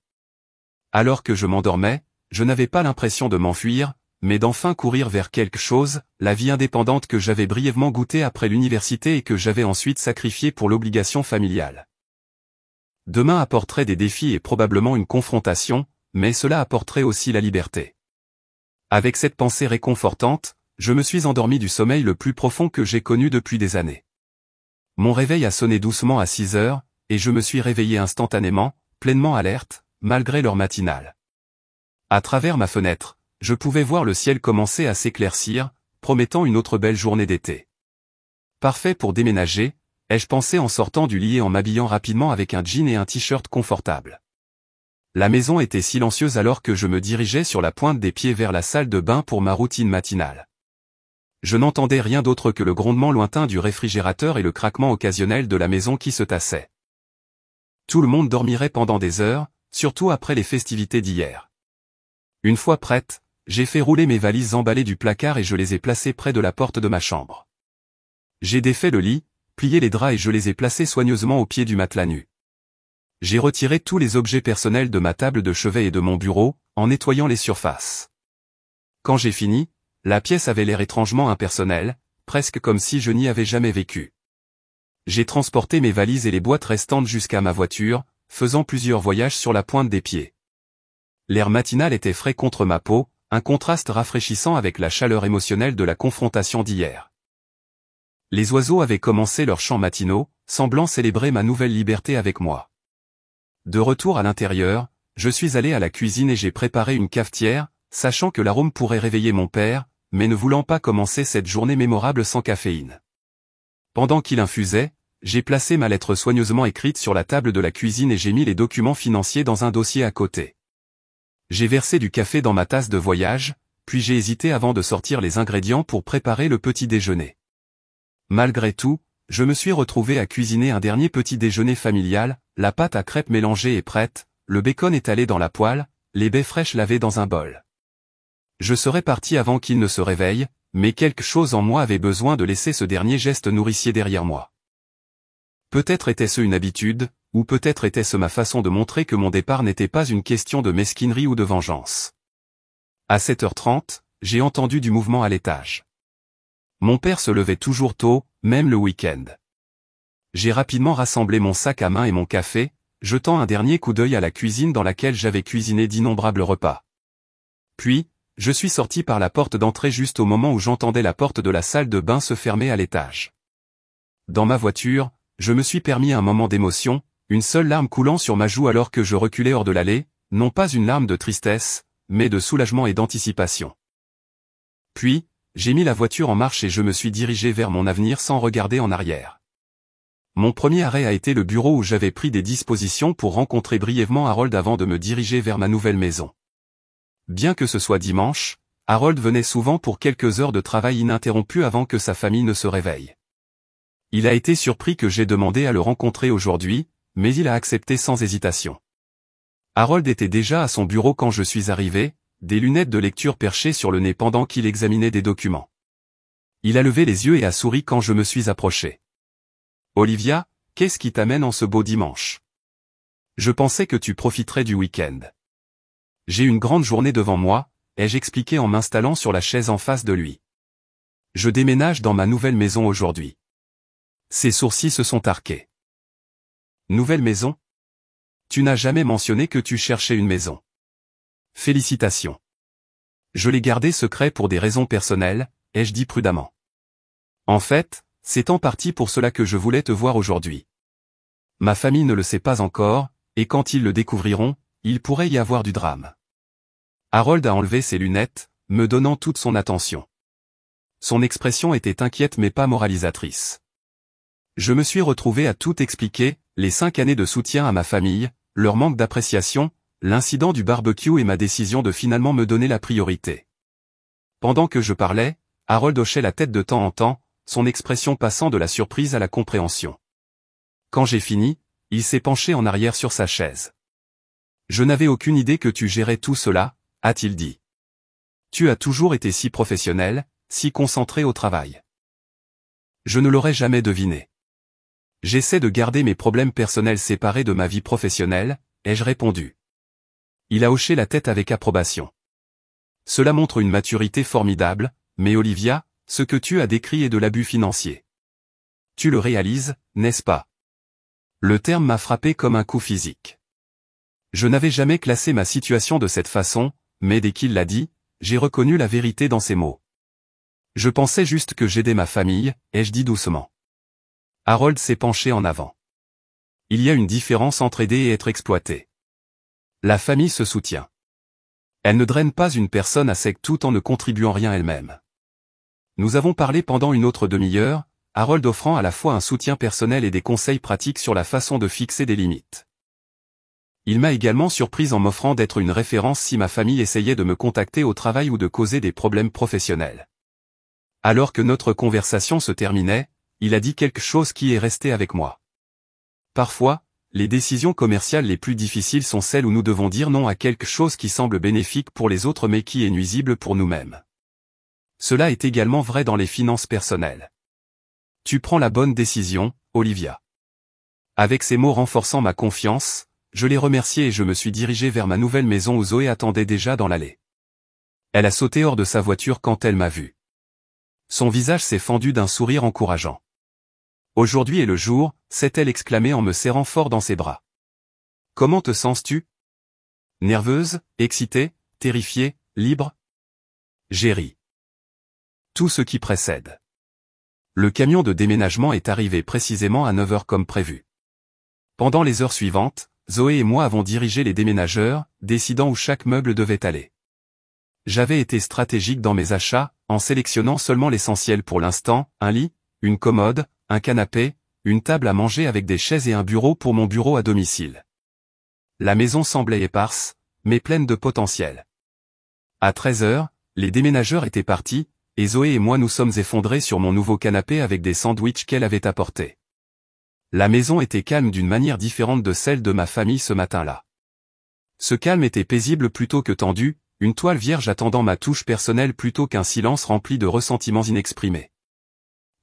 Alors que je m'endormais, je n'avais pas l'impression de m'enfuir, mais d'enfin courir vers quelque chose, la vie indépendante que j'avais brièvement goûtée après l'université et que j'avais ensuite sacrifiée pour l'obligation familiale. Demain apporterait des défis et probablement une confrontation, mais cela apporterait aussi la liberté. Avec cette pensée réconfortante, je me suis endormi du sommeil le plus profond que j'ai connu depuis des années. Mon réveil a sonné doucement à 6 heures, et je me suis réveillé instantanément, pleinement alerte, malgré l'heure matinale. À travers ma fenêtre, je pouvais voir le ciel commencer à s'éclaircir, promettant une autre belle journée d'été. Parfait pour déménager, ai-je pensé en sortant du lit et en m'habillant rapidement avec un jean et un t-shirt confortable. La maison était silencieuse alors que je me dirigeais sur la pointe des pieds vers la salle de bain pour ma routine matinale. Je n'entendais rien d'autre que le grondement lointain du réfrigérateur et le craquement occasionnel de la maison qui se tassait. Tout le monde dormirait pendant des heures, surtout après les festivités d'hier. Une fois prête, j'ai fait rouler mes valises emballées du placard et je les ai placées près de la porte de ma chambre. J'ai défait le lit, plié les draps et je les ai placés soigneusement au pied du matelas nu. J'ai retiré tous les objets personnels de ma table de chevet et de mon bureau, en nettoyant les surfaces. Quand j'ai fini, la pièce avait l'air étrangement impersonnelle, presque comme si je n'y avais jamais vécu. J'ai transporté mes valises et les boîtes restantes jusqu'à ma voiture, faisant plusieurs voyages sur la pointe des pieds. L'air matinal était frais contre ma peau, un contraste rafraîchissant avec la chaleur émotionnelle de la confrontation d'hier. Les oiseaux avaient commencé leurs chants matinaux, semblant célébrer ma nouvelle liberté avec moi. De retour à l'intérieur, je suis allé à la cuisine et j'ai préparé une cafetière, sachant que l'arôme pourrait réveiller mon père, mais ne voulant pas commencer cette journée mémorable sans caféine. Pendant qu'il infusait, j'ai placé ma lettre soigneusement écrite sur la table de la cuisine et j'ai mis les documents financiers dans un dossier à côté. J'ai versé du café dans ma tasse de voyage, puis j'ai hésité avant de sortir les ingrédients pour préparer le petit déjeuner. Malgré tout, je me suis retrouvé à cuisiner un dernier petit déjeuner familial, la pâte à crêpes mélangée est prête, le bacon étalé dans la poêle, les baies fraîches lavées dans un bol. Je serais parti avant qu'il ne se réveille, mais quelque chose en moi avait besoin de laisser ce dernier geste nourricier derrière moi. Peut-être était-ce une habitude, ou peut-être était-ce ma façon de montrer que mon départ n'était pas une question de mesquinerie ou de vengeance. À 7h30, j'ai entendu du mouvement à l'étage. Mon père se levait toujours tôt, même le week-end. J'ai rapidement rassemblé mon sac à main et mon café, jetant un dernier coup d'œil à la cuisine dans laquelle j'avais cuisiné d'innombrables repas. Puis, je suis sorti par la porte d'entrée juste au moment où j'entendais la porte de la salle de bain se fermer à l'étage. Dans ma voiture, je me suis permis un moment d'émotion, une seule larme coulant sur ma joue alors que je reculais hors de l'allée, non pas une larme de tristesse, mais de soulagement et d'anticipation. Puis, j'ai mis la voiture en marche et je me suis dirigé vers mon avenir sans regarder en arrière. Mon premier arrêt a été le bureau où j'avais pris des dispositions pour rencontrer brièvement Harold avant de me diriger vers ma nouvelle maison. Bien que ce soit dimanche, Harold venait souvent pour quelques heures de travail ininterrompues avant que sa famille ne se réveille. Il a été surpris que j'ai demandé à le rencontrer aujourd'hui, mais il a accepté sans hésitation. Harold était déjà à son bureau quand je suis arrivé, des lunettes de lecture perchées sur le nez pendant qu'il examinait des documents. Il a levé les yeux et a souri quand je me suis approché. « Olivia, qu'est-ce qui t'amène en ce beau dimanche ?» Je pensais que tu profiterais du week-end. J'ai une grande journée devant moi, ai-je expliqué en m'installant sur la chaise en face de lui. Je déménage dans ma nouvelle maison aujourd'hui. Ses sourcils se sont arqués. Nouvelle maison? Tu n'as jamais mentionné que tu cherchais une maison. Félicitations. Je l'ai gardé secret pour des raisons personnelles, ai-je dit prudemment. En fait, c'est en partie pour cela que je voulais te voir aujourd'hui. Ma famille ne le sait pas encore, et quand ils le découvriront, il pourrait y avoir du drame. Harold a enlevé ses lunettes, me donnant toute son attention. Son expression était inquiète mais pas moralisatrice. Je me suis retrouvé à tout expliquer, les 5 années de soutien à ma famille, leur manque d'appréciation, l'incident du barbecue et ma décision de finalement me donner la priorité. Pendant que je parlais, Harold hochait la tête de temps en temps, son expression passant de la surprise à la compréhension. Quand j'ai fini, il s'est penché en arrière sur sa chaise. Je n'avais aucune idée que tu gérais tout cela, a-t-il dit. Tu as toujours été si professionnel, si concentré au travail. Je ne l'aurais jamais deviné. J'essaie de garder mes problèmes personnels séparés de ma vie professionnelle, ai-je répondu. Il a hoché la tête avec approbation. Cela montre une maturité formidable, mais Olivia, ce que tu as décrit est de l'abus financier. Tu le réalises, n'est-ce pas? Le terme m'a frappé comme un coup physique. Je n'avais jamais classé ma situation de cette façon, mais dès qu'il l'a dit, j'ai reconnu la vérité dans ses mots. Je pensais juste que j'aidais ma famille, ai-je dit doucement. Harold s'est penché en avant. Il y a une différence entre aider et être exploité. La famille se soutient. Elle ne draine pas une personne à sec tout en ne contribuant rien elle-même. Nous avons parlé pendant une autre demi-heure, Harold offrant à la fois un soutien personnel et des conseils pratiques sur la façon de fixer des limites. Il m'a également surprise en m'offrant d'être une référence si ma famille essayait de me contacter au travail ou de causer des problèmes professionnels. Alors que notre conversation se terminait, il a dit quelque chose qui est resté avec moi. Parfois, les décisions commerciales les plus difficiles sont celles où nous devons dire non à quelque chose qui semble bénéfique pour les autres mais qui est nuisible pour nous-mêmes. Cela est également vrai dans les finances personnelles. Tu prends la bonne décision, Olivia. Avec ces mots renforçant ma confiance, je l'ai remerciée et je me suis dirigé vers ma nouvelle maison où Zoé attendait déjà dans l'allée. Elle a sauté hors de sa voiture quand elle m'a vu. Son visage s'est fendu d'un sourire encourageant. Aujourd'hui est le jour, s'est-elle exclamée en me serrant fort dans ses bras. Comment te sens-tu? Nerveuse, excitée, terrifiée, libre? J'ai ri. Tout ce qui précède. Le camion de déménagement est arrivé précisément à 9 heures comme prévu. Pendant les heures suivantes, Zoé et moi avons dirigé les déménageurs, décidant où chaque meuble devait aller. J'avais été stratégique dans mes achats, en sélectionnant seulement l'essentiel pour l'instant, un lit, une commode, un canapé, une table à manger avec des chaises et un bureau pour mon bureau à domicile. La maison semblait éparse, mais pleine de potentiel. À 13 heures, les déménageurs étaient partis, et Zoé et moi nous sommes effondrés sur mon nouveau canapé avec des sandwichs qu'elle avait apportés. La maison était calme d'une manière différente de celle de ma famille ce matin-là. Ce calme était paisible plutôt que tendu, une toile vierge attendant ma touche personnelle plutôt qu'un silence rempli de ressentiments inexprimés.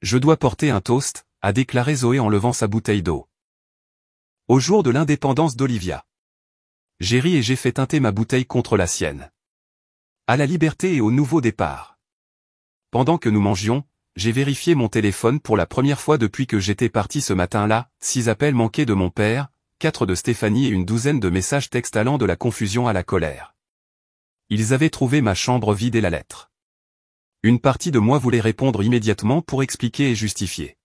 Je dois porter un toast, a déclaré Zoé en levant sa bouteille d'eau. Au jour de l'indépendance d'Olivia. J'ai ri et j'ai fait teinter ma bouteille contre la sienne. À la liberté et au nouveau départ. Pendant que nous mangions, j'ai vérifié mon téléphone pour la première fois depuis que j'étais parti ce matin-là, 6 appels manqués de mon père, 4 de Stéphanie et une douzaine de messages textes allant de la confusion à la colère. Ils avaient trouvé ma chambre vide et la lettre. Une partie de moi voulait répondre immédiatement pour expliquer et justifier.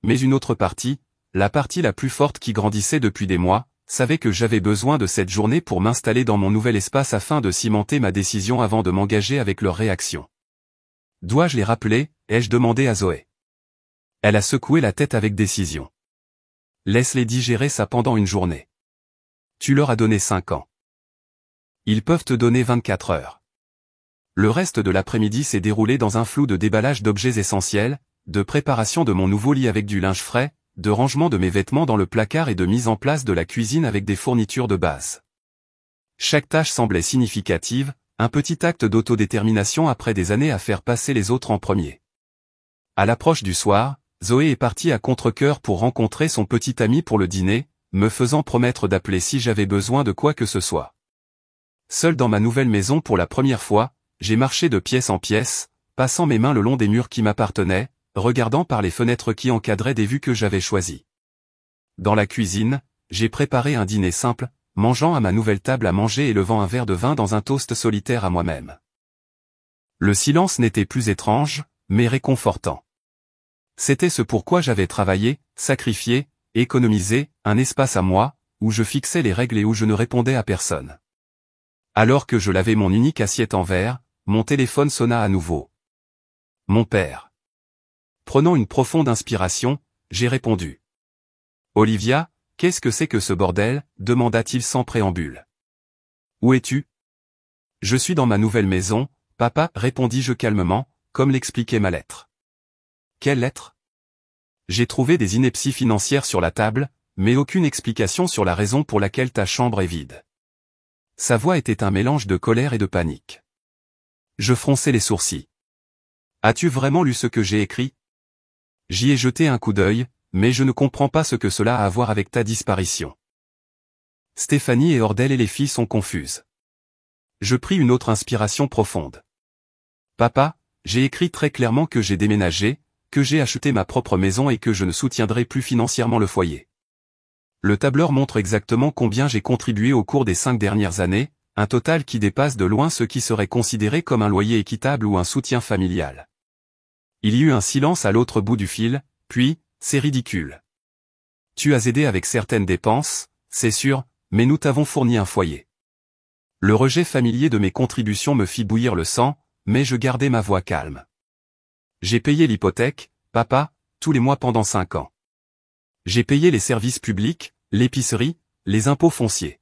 Mais une autre partie, la partie la plus forte qui grandissait depuis des mois, savait que j'avais besoin de cette journée pour m'installer dans mon nouvel espace afin de cimenter ma décision avant de m'engager avec leur réaction. Dois-je les rappeler, ai-je demandé à Zoé. Elle a secoué la tête avec décision. Laisse-les digérer ça pendant une journée. Tu leur as donné 5 ans. Ils peuvent te donner 24 heures. Le reste de l'après-midi s'est déroulé dans un flou de déballage d'objets essentiels, de préparation de mon nouveau lit avec du linge frais, de rangement de mes vêtements dans le placard et de mise en place de la cuisine avec des fournitures de base. Chaque tâche semblait significative, un petit acte d'autodétermination après des années à faire passer les autres en premier. À l'approche du soir, Zoé est partie à contre-cœur pour rencontrer son petit ami pour le dîner, me faisant promettre d'appeler si j'avais besoin de quoi que ce soit. Seul dans ma nouvelle maison pour la première fois, j'ai marché de pièce en pièce, passant mes mains le long des murs qui m'appartenaient, regardant par les fenêtres qui encadraient des vues que j'avais choisies. Dans la cuisine, j'ai préparé un dîner simple, mangeant à ma nouvelle table à manger et levant un verre de vin dans un toast solitaire à moi-même. Le silence n'était plus étrange, mais réconfortant. C'était ce pourquoi j'avais travaillé, sacrifié, économisé, un espace à moi, où je fixais les règles et où je ne répondais à personne. Alors que je lavais mon unique assiette en verre, mon téléphone sonna à nouveau. Mon père. Prenant une profonde inspiration, j'ai répondu. « Olivia, qu'est-ce que c'est que ce bordel ?» demanda-t-il sans préambule. « Où es-tu ?»« Je suis dans ma nouvelle maison, papa, » répondis-je calmement, comme l'expliquait ma lettre. « Quelle lettre ?» J'ai trouvé des inepties financières sur la table, mais aucune explication sur la raison pour laquelle ta chambre est vide. Sa voix était un mélange de colère et de panique. Je fronçai les sourcils. « As-tu vraiment lu ce que j'ai écrit ?» J'y ai jeté un coup d'œil, mais je ne comprends pas ce que cela a à voir avec ta disparition. Stéphanie et Ordel et les filles sont confuses. Je pris une autre inspiration profonde. Papa, j'ai écrit très clairement que j'ai déménagé, que j'ai acheté ma propre maison et que je ne soutiendrai plus financièrement le foyer. Le tableur montre exactement combien j'ai contribué au cours des 5 dernières années, un total qui dépasse de loin ce qui serait considéré comme un loyer équitable ou un soutien familial. Il y eut un silence à l'autre bout du fil, puis, c'est ridicule. Tu as aidé avec certaines dépenses, c'est sûr, mais nous t'avons fourni un foyer. Le rejet familier de mes contributions me fit bouillir le sang, mais je gardai ma voix calme. J'ai payé l'hypothèque, papa, tous les mois pendant 5 ans. J'ai payé les services publics, l'épicerie, les impôts fonciers.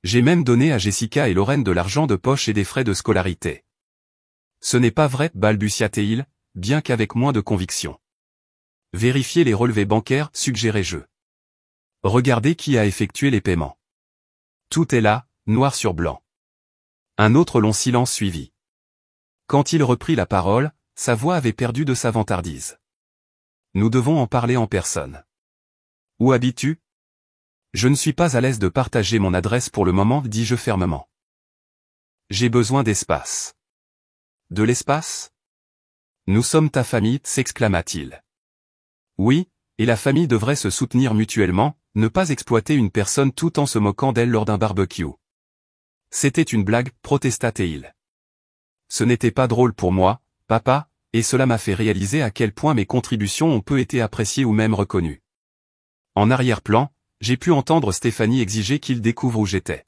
J'ai même donné à Jessica et Lorraine de l'argent de poche et des frais de scolarité. Ce n'est pas vrai, balbutia-t-il, bien qu'avec moins de conviction. Vérifiez les relevés bancaires, suggérai-je. Regardez qui a effectué les paiements. Tout est là, noir sur blanc. Un autre long silence suivit. Quand il reprit la parole, sa voix avait perdu de sa vantardise. Nous devons en parler en personne. Où habites-tu ? Je ne suis pas à l'aise de partager mon adresse pour le moment, dis-je fermement. J'ai besoin d'espace. De l'espace ? Nous sommes ta famille, s'exclama-t-il. Oui, et la famille devrait se soutenir mutuellement, ne pas exploiter une personne tout en se moquant d'elle lors d'un barbecue. C'était une blague, protesta-t-il. Ce n'était pas drôle pour moi, papa, et cela m'a fait réaliser à quel point mes contributions ont peu été appréciées ou même reconnues. En arrière-plan, j'ai pu entendre Stéphanie exiger qu'il découvre où j'étais.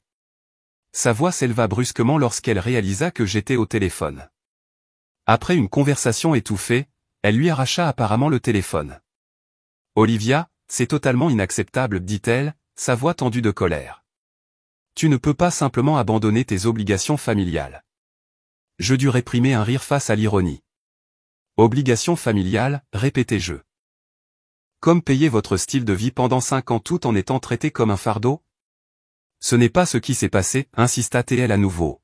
Sa voix s'éleva brusquement lorsqu'elle réalisa que j'étais au téléphone. Après une conversation étouffée, elle lui arracha apparemment le téléphone. « Olivia, c'est totalement inacceptable, dit-elle, sa voix tendue de colère. Tu ne peux pas simplement abandonner tes obligations familiales. » Je dus réprimer un rire face à l'ironie. « Obligations familiales, répétai-je. Comme payer votre style de vie pendant 5 ans tout en étant traité comme un fardeau ? Ce n'est pas ce qui s'est passé, insista-t-elle à nouveau.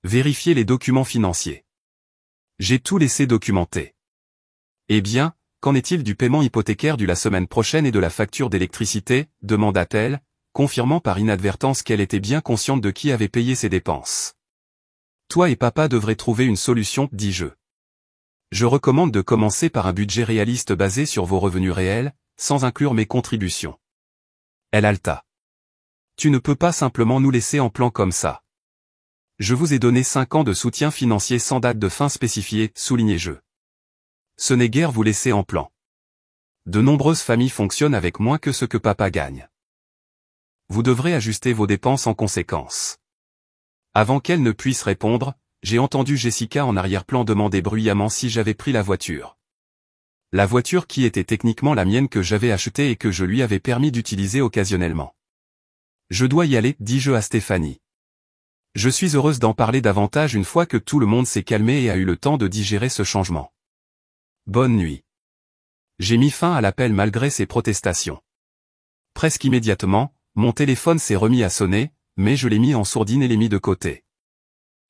Vérifiez les documents financiers. J'ai tout laissé documenter. Eh bien, qu'en est-il du paiement hypothécaire dû la semaine prochaine et de la facture d'électricité, demanda-t-elle, confirmant par inadvertance qu'elle était bien consciente de qui avait payé ses dépenses. Toi et papa devrez trouver une solution, dis-je. Je recommande de commencer par un budget réaliste basé sur vos revenus réels, sans inclure mes contributions. Elle haleta. Tu ne peux pas simplement nous laisser en plan comme ça. Je vous ai donné 5 ans de soutien financier sans date de fin spécifiée, soulignai-je. Ce n'est guère vous laisser en plan. De nombreuses familles fonctionnent avec moins que ce que papa gagne. Vous devrez ajuster vos dépenses en conséquence. Avant qu'elle ne puisse répondre, j'ai entendu Jessica en arrière-plan demander bruyamment si j'avais pris la voiture. La voiture qui était techniquement la mienne que j'avais achetée et que je lui avais permis d'utiliser occasionnellement. Je dois y aller, dis-je à Stéphanie. Je suis heureuse d'en parler davantage une fois que tout le monde s'est calmé et a eu le temps de digérer ce changement. Bonne nuit. J'ai mis fin à l'appel malgré ses protestations. Presque immédiatement, mon téléphone s'est remis à sonner, mais je l'ai mis en sourdine et l'ai mis de côté.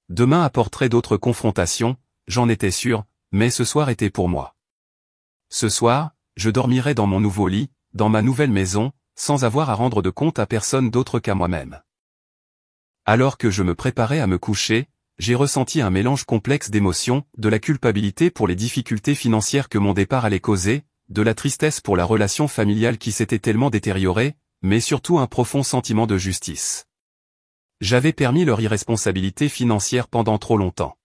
Demain apporterait d'autres confrontations, j'en étais sûr, mais ce soir était pour moi. Ce soir, je dormirai dans mon nouveau lit, dans ma nouvelle maison, sans avoir à rendre de compte à personne d'autre qu'à moi-même. Alors que je me préparais à me coucher, j'ai ressenti un mélange complexe d'émotions, de la culpabilité pour les difficultés financières que mon départ allait causer, de la tristesse pour la relation familiale qui s'était tellement détériorée, mais surtout un profond sentiment de justice. J'avais permis leur irresponsabilité financière pendant trop longtemps.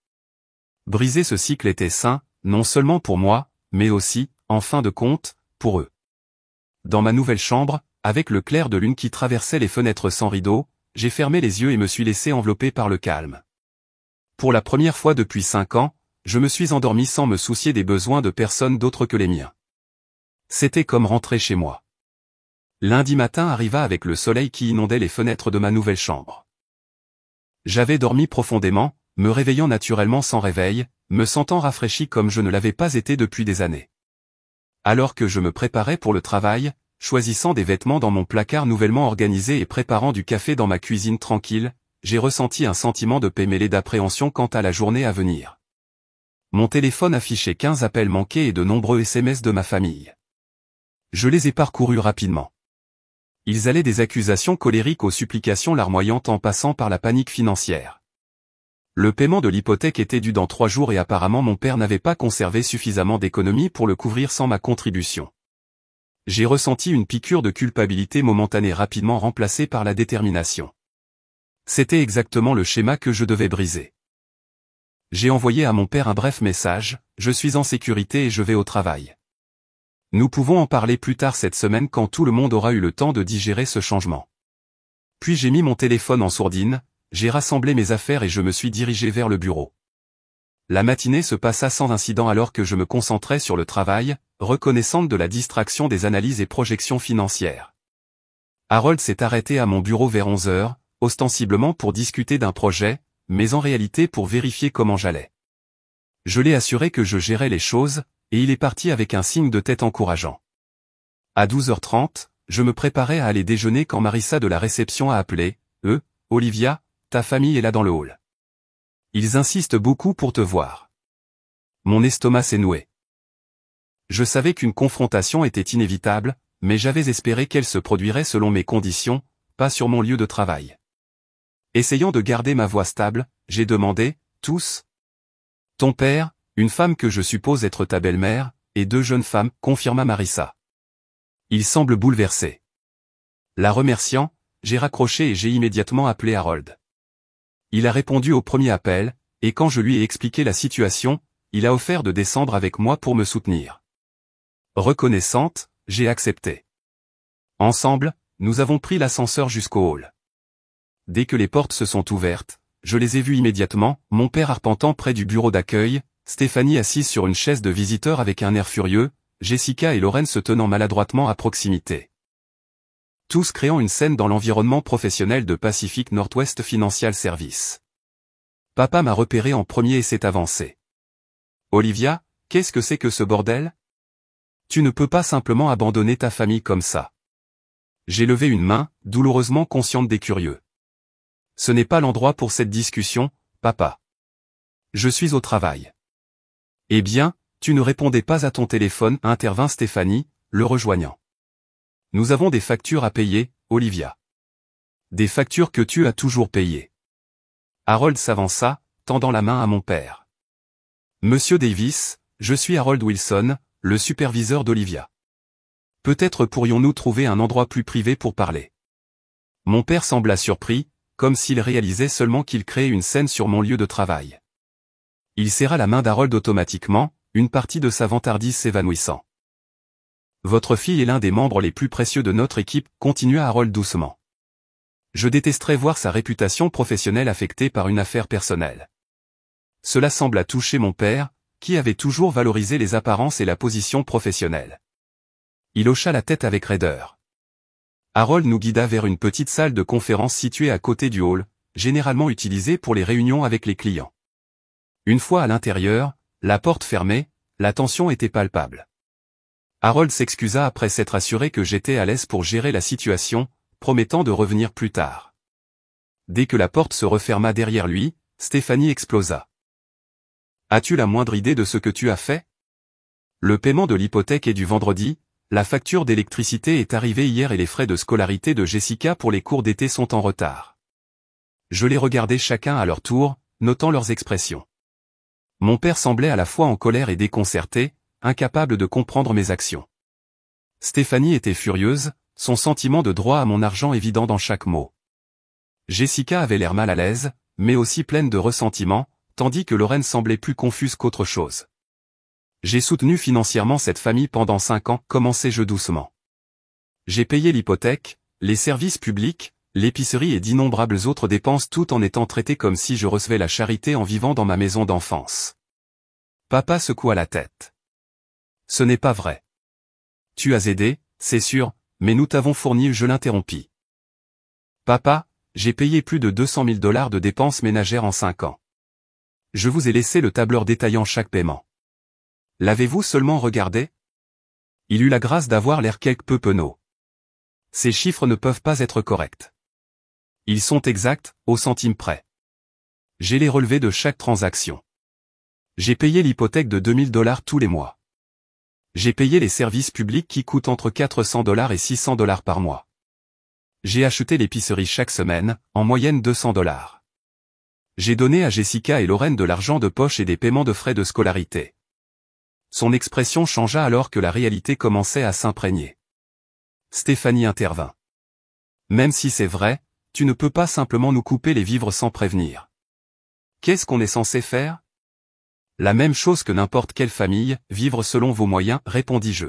Briser ce cycle était sain, non seulement pour moi, mais aussi, en fin de compte, pour eux. Dans ma nouvelle chambre, avec le clair de lune qui traversait les fenêtres sans rideaux, j'ai fermé les yeux et me suis laissé envelopper par le calme. Pour la première fois depuis 5 ans, je me suis endormi sans me soucier des besoins de personne d'autre que les miens. C'était comme rentrer chez moi. Lundi matin arriva avec le soleil qui inondait les fenêtres de ma nouvelle chambre. J'avais dormi profondément, me réveillant naturellement sans réveil, me sentant rafraîchi comme je ne l'avais pas été depuis des années. Alors que je me préparais pour le travail, choisissant des vêtements dans mon placard nouvellement organisé et préparant du café dans ma cuisine tranquille, j'ai ressenti un sentiment de paix mêlé d'appréhension quant à la journée à venir. Mon téléphone affichait 15 appels manqués et de nombreux SMS de ma famille. Je les ai parcourus rapidement. Ils allaient des accusations colériques aux supplications larmoyantes en passant par la panique financière. Le paiement de l'hypothèque était dû dans 3 jours et apparemment mon père n'avait pas conservé suffisamment d'économies pour le couvrir sans ma contribution. J'ai ressenti une piqûre de culpabilité momentanée rapidement remplacée par la détermination. C'était exactement le schéma que je devais briser. J'ai envoyé à mon père un bref message, « Je suis en sécurité et je vais au travail. Nous pouvons en parler plus tard cette semaine quand tout le monde aura eu le temps de digérer ce changement. » Puis j'ai mis mon téléphone en sourdine, j'ai rassemblé mes affaires et je me suis dirigé vers le bureau. La matinée se passa sans incident alors que je me concentrais sur le travail, reconnaissante de la distraction des analyses et projections financières. Harold s'est arrêté à mon bureau vers 11 heures, ostensiblement pour discuter d'un projet, mais en réalité pour vérifier comment j'allais. Je l'ai assuré que je gérais les choses, et il est parti avec un signe de tête encourageant. À 12h30, je me préparais à aller déjeuner quand Marissa de la réception a appelé, « Olivia, ta famille est là dans le hall. Ils insistent beaucoup pour te voir. » Mon estomac s'est noué. Je savais qu'une confrontation était inévitable, mais j'avais espéré qu'elle se produirait selon mes conditions, pas sur mon lieu de travail. Essayant de garder ma voix stable, j'ai demandé, « Tous ? Ton père, une femme que je suppose être ta belle-mère, et 2 jeunes femmes, confirma Marissa. Il semble bouleversé. La remerciant, j'ai raccroché et j'ai immédiatement appelé Harold. Il a répondu au premier appel, et quand je lui ai expliqué la situation, il a offert de descendre avec moi pour me soutenir. Reconnaissante, j'ai accepté. Ensemble, nous avons pris l'ascenseur jusqu'au hall. Dès que les portes se sont ouvertes, je les ai vus immédiatement, mon père arpentant près du bureau d'accueil, Stéphanie assise sur une chaise de visiteur avec un air furieux, Jessica et Lorraine se tenant maladroitement à proximité. Tous créant une scène dans l'environnement professionnel de Pacific Northwest Financial Service. Papa m'a repéré en premier et s'est avancé. « Olivia, qu'est-ce que c'est que ce bordel ? Tu ne peux pas simplement abandonner ta famille comme ça. » J'ai levé une main, douloureusement consciente des curieux. « Ce n'est pas l'endroit pour cette discussion, papa. Je suis au travail. » « Eh bien, tu ne répondais pas à ton téléphone, » intervint Stéphanie, le rejoignant. « Nous avons des factures à payer, Olivia. Des factures que tu as toujours payées. » Harold s'avança, tendant la main à mon père. « Monsieur Davis, je suis Harold Wilson, le superviseur d'Olivia. Peut-être pourrions-nous trouver un endroit plus privé pour parler. » Mon père sembla surpris, comme s'il réalisait seulement qu'il créait une scène sur mon lieu de travail. Il serra la main d'Harold automatiquement, une partie de sa vantardise s'évanouissant. « Votre fille est l'un des membres les plus précieux de notre équipe, » continua Harold doucement. « Je détesterais voir sa réputation professionnelle affectée par une affaire personnelle. » Cela sembla toucher mon père, qui avait toujours valorisé les apparences et la position professionnelle. Il hocha la tête avec raideur. Harold nous guida vers une petite salle de conférence située à côté du hall, généralement utilisée pour les réunions avec les clients. Une fois à l'intérieur, la porte fermée, la tension était palpable. Harold s'excusa après s'être assuré que j'étais à l'aise pour gérer la situation, promettant de revenir plus tard. Dès que la porte se referma derrière lui, Stéphanie explosa. « As-tu la moindre idée de ce que tu as fait ? Le paiement de l'hypothèque est du vendredi, La facture d'électricité est arrivée hier et les frais de scolarité de Jessica pour les cours d'été sont en retard. Je les regardais chacun à leur tour, notant leurs expressions. Mon père semblait à la fois en colère et déconcerté, incapable de comprendre mes actions. Stéphanie était furieuse, son sentiment de droit à mon argent évident dans chaque mot. Jessica avait l'air mal à l'aise, mais aussi pleine de ressentiment, tandis que Lorraine semblait plus confuse qu'autre chose. J'ai soutenu financièrement cette famille pendant 5 ans, commençai-je doucement. J'ai payé l'hypothèque, les services publics, l'épicerie et d'innombrables autres dépenses tout en étant traité comme si je recevais la charité en vivant dans ma maison d'enfance. Papa secoua la tête. Ce n'est pas vrai. Tu as aidé, c'est sûr, mais nous t'avons fourni, je l'interrompis. Papa, j'ai payé plus de 200 000 $ de dépenses ménagères en 5 ans. Je vous ai laissé le tableur détaillant chaque paiement. L'avez-vous seulement regardé? Il eut la grâce d'avoir l'air quelque peu penaud. Ces chiffres ne peuvent pas être corrects. Ils sont exacts, au centime près. J'ai les relevés de chaque transaction. J'ai payé l'hypothèque de 2 000 $ tous les mois. J'ai payé les services publics qui coûtent entre 400 $ et 600 $ par mois. J'ai acheté l'épicerie chaque semaine, en moyenne 200 $. J'ai donné à Jessica et Lorraine de l'argent de poche et des paiements de frais de scolarité. Son expression changea alors que la réalité commençait à s'imprégner. Stéphanie intervint. Même si c'est vrai, tu ne peux pas simplement nous couper les vivres sans prévenir. Qu'est-ce qu'on est censé faire? La même chose que n'importe quelle famille, vivre selon vos moyens, répondis-je.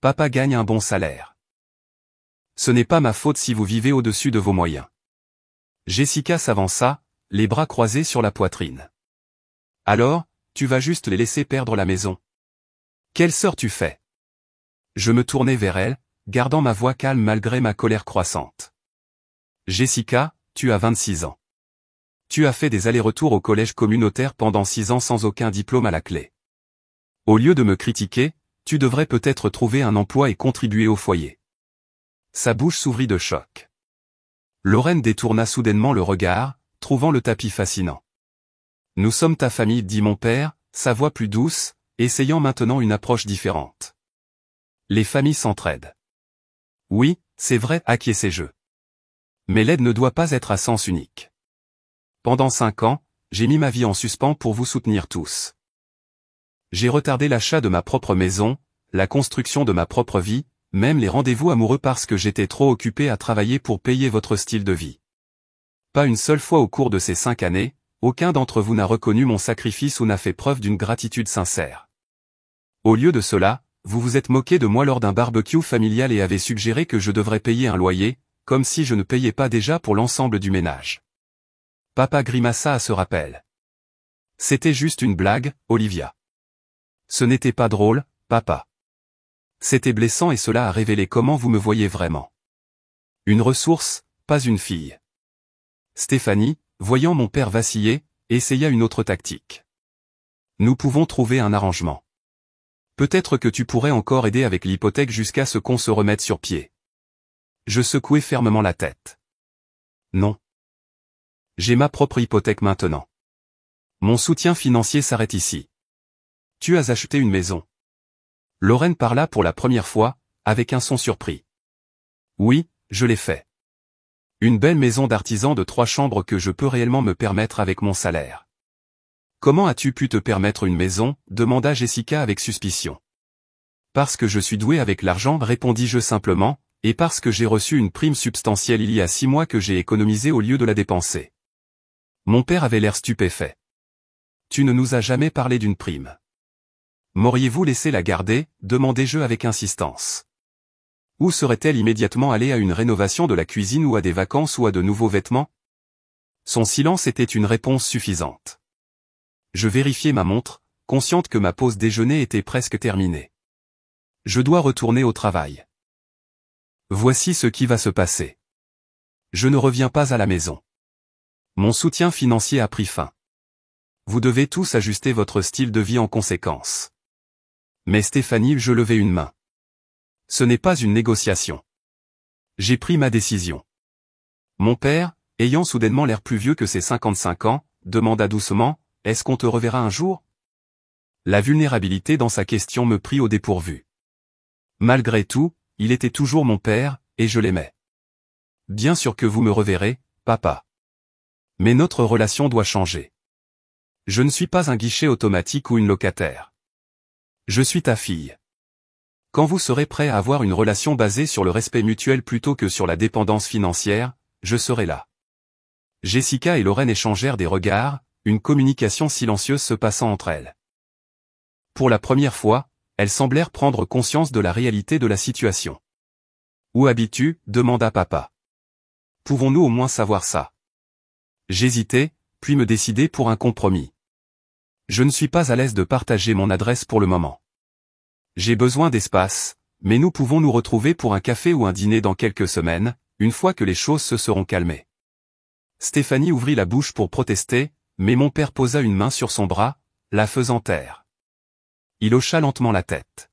Papa gagne un bon salaire. Ce n'est pas ma faute si vous vivez au-dessus de vos moyens. Jessica s'avança, les bras croisés sur la poitrine. Alors, tu vas juste les laisser perdre la maison. Quelle sœur tu fais? Je me tournai vers elle, gardant ma voix calme malgré ma colère croissante. Jessica, tu as 26 ans. Tu as fait des allers-retours au collège communautaire pendant 6 ans sans aucun diplôme à la clé. Au lieu de me critiquer, tu devrais peut-être trouver un emploi et contribuer au foyer. Sa bouche s'ouvrit de choc. Lorraine détourna soudainement le regard, trouvant le tapis fascinant. Nous sommes ta famille, dit mon père, sa voix plus douce, essayant maintenant une approche différente. Les familles s'entraident. Oui, c'est vrai, acquiesçai-je. Mais l'aide ne doit pas être à sens unique. Pendant 5 ans, j'ai mis ma vie en suspens pour vous soutenir tous. J'ai retardé l'achat de ma propre maison, la construction de ma propre vie, même les rendez-vous amoureux parce que j'étais trop occupé à travailler pour payer votre style de vie. Pas une seule fois au cours de ces 5 années, aucun d'entre vous n'a reconnu mon sacrifice ou n'a fait preuve d'une gratitude sincère. Au lieu de cela, vous vous êtes moqué de moi lors d'un barbecue familial et avez suggéré que je devrais payer un loyer, comme si je ne payais pas déjà pour l'ensemble du ménage. Papa grimaça à ce rappel. C'était juste une blague, Olivia. Ce n'était pas drôle, papa. C'était blessant et cela a révélé comment vous me voyez vraiment. Une ressource, pas une fille. Stéphanie, voyant mon père vaciller, essaya une autre tactique. Nous pouvons trouver un arrangement. Peut-être que tu pourrais encore aider avec l'hypothèque jusqu'à ce qu'on se remette sur pied. Je secouai fermement la tête. Non. J'ai ma propre hypothèque maintenant. Mon soutien financier s'arrête ici. Tu as acheté une maison. Lorraine parla pour la première fois, avec un son surpris. Oui, je l'ai fait. Une belle maison d'artisan de 3 chambres que je peux réellement me permettre avec mon salaire. Comment as-tu pu te permettre une maison? Demanda Jessica avec suspicion. Parce que je suis doué avec l'argent, répondis-je simplement, et parce que j'ai reçu une prime substantielle il y a 6 mois que j'ai économisée au lieu de la dépenser. Mon père avait l'air stupéfait. Tu ne nous as jamais parlé d'une prime. M'auriez-vous laissé la garder? Demandai-je avec insistance. Où serait-elle immédiatement allée à une rénovation de la cuisine ou à des vacances ou à de nouveaux vêtements? Son silence était une réponse suffisante. Je vérifiai ma montre, consciente que ma pause déjeuner était presque terminée. Je dois retourner au travail. Voici ce qui va se passer. Je ne reviens pas à la maison. Mon soutien financier a pris fin. Vous devez tous ajuster votre style de vie en conséquence. Mais Stéphanie, je levai une main. Ce n'est pas une négociation. J'ai pris ma décision. Mon père, ayant soudainement l'air plus vieux que ses 55 ans, demanda doucement, « Est-ce qu'on te reverra un jour ?» La vulnérabilité dans sa question me prit au dépourvu. Malgré tout, il était toujours mon père, et je l'aimais. Bien sûr que vous me reverrez, papa. Mais notre relation doit changer. Je ne suis pas un guichet automatique ou une locataire. Je suis ta fille. Quand vous serez prêt à avoir une relation basée sur le respect mutuel plutôt que sur la dépendance financière, je serai là. Jessica et Lorraine échangèrent des regards, une communication silencieuse se passant entre elles. Pour la première fois, elles semblèrent prendre conscience de la réalité de la situation. « Où habites-tu » demanda papa. « Pouvons-nous au moins savoir ça ?» J'hésitai, puis me décidai pour un compromis. Je ne suis pas à l'aise de partager mon adresse pour le moment. J'ai besoin d'espace, mais nous pouvons nous retrouver pour un café ou un dîner dans quelques semaines, une fois que les choses se seront calmées. Stéphanie ouvrit la bouche pour protester, mais mon père posa une main sur son bras, la faisant taire. Il hocha lentement la tête.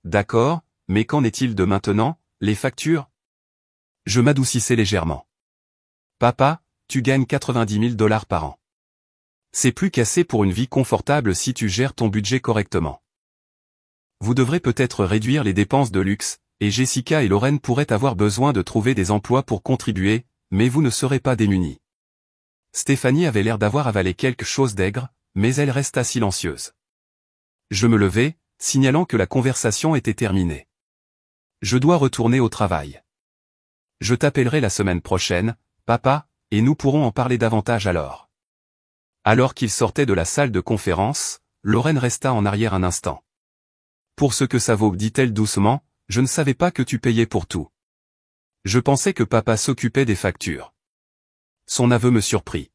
D'accord, mais qu'en est-il de maintenant, les factures? Je m'adoucissais légèrement. Papa, tu gagnes 90 000 $ par an. C'est plus qu'assez pour une vie confortable si tu gères ton budget correctement. Vous devrez peut-être réduire les dépenses de luxe, et Jessica et Lorraine pourraient avoir besoin de trouver des emplois pour contribuer, mais vous ne serez pas démunis. Stéphanie avait l'air d'avoir avalé quelque chose d'aigre, mais elle resta silencieuse. Je me levai, signalant que la conversation était terminée. Je dois retourner au travail. Je t'appellerai la semaine prochaine, papa, et nous pourrons en parler davantage alors. Alors qu'il sortait de la salle de conférence, Lorraine resta en arrière un instant. Pour ce que ça vaut, dit-elle doucement, je ne savais pas que tu payais pour tout. Je pensais que papa s'occupait des factures. Son aveu me surprit.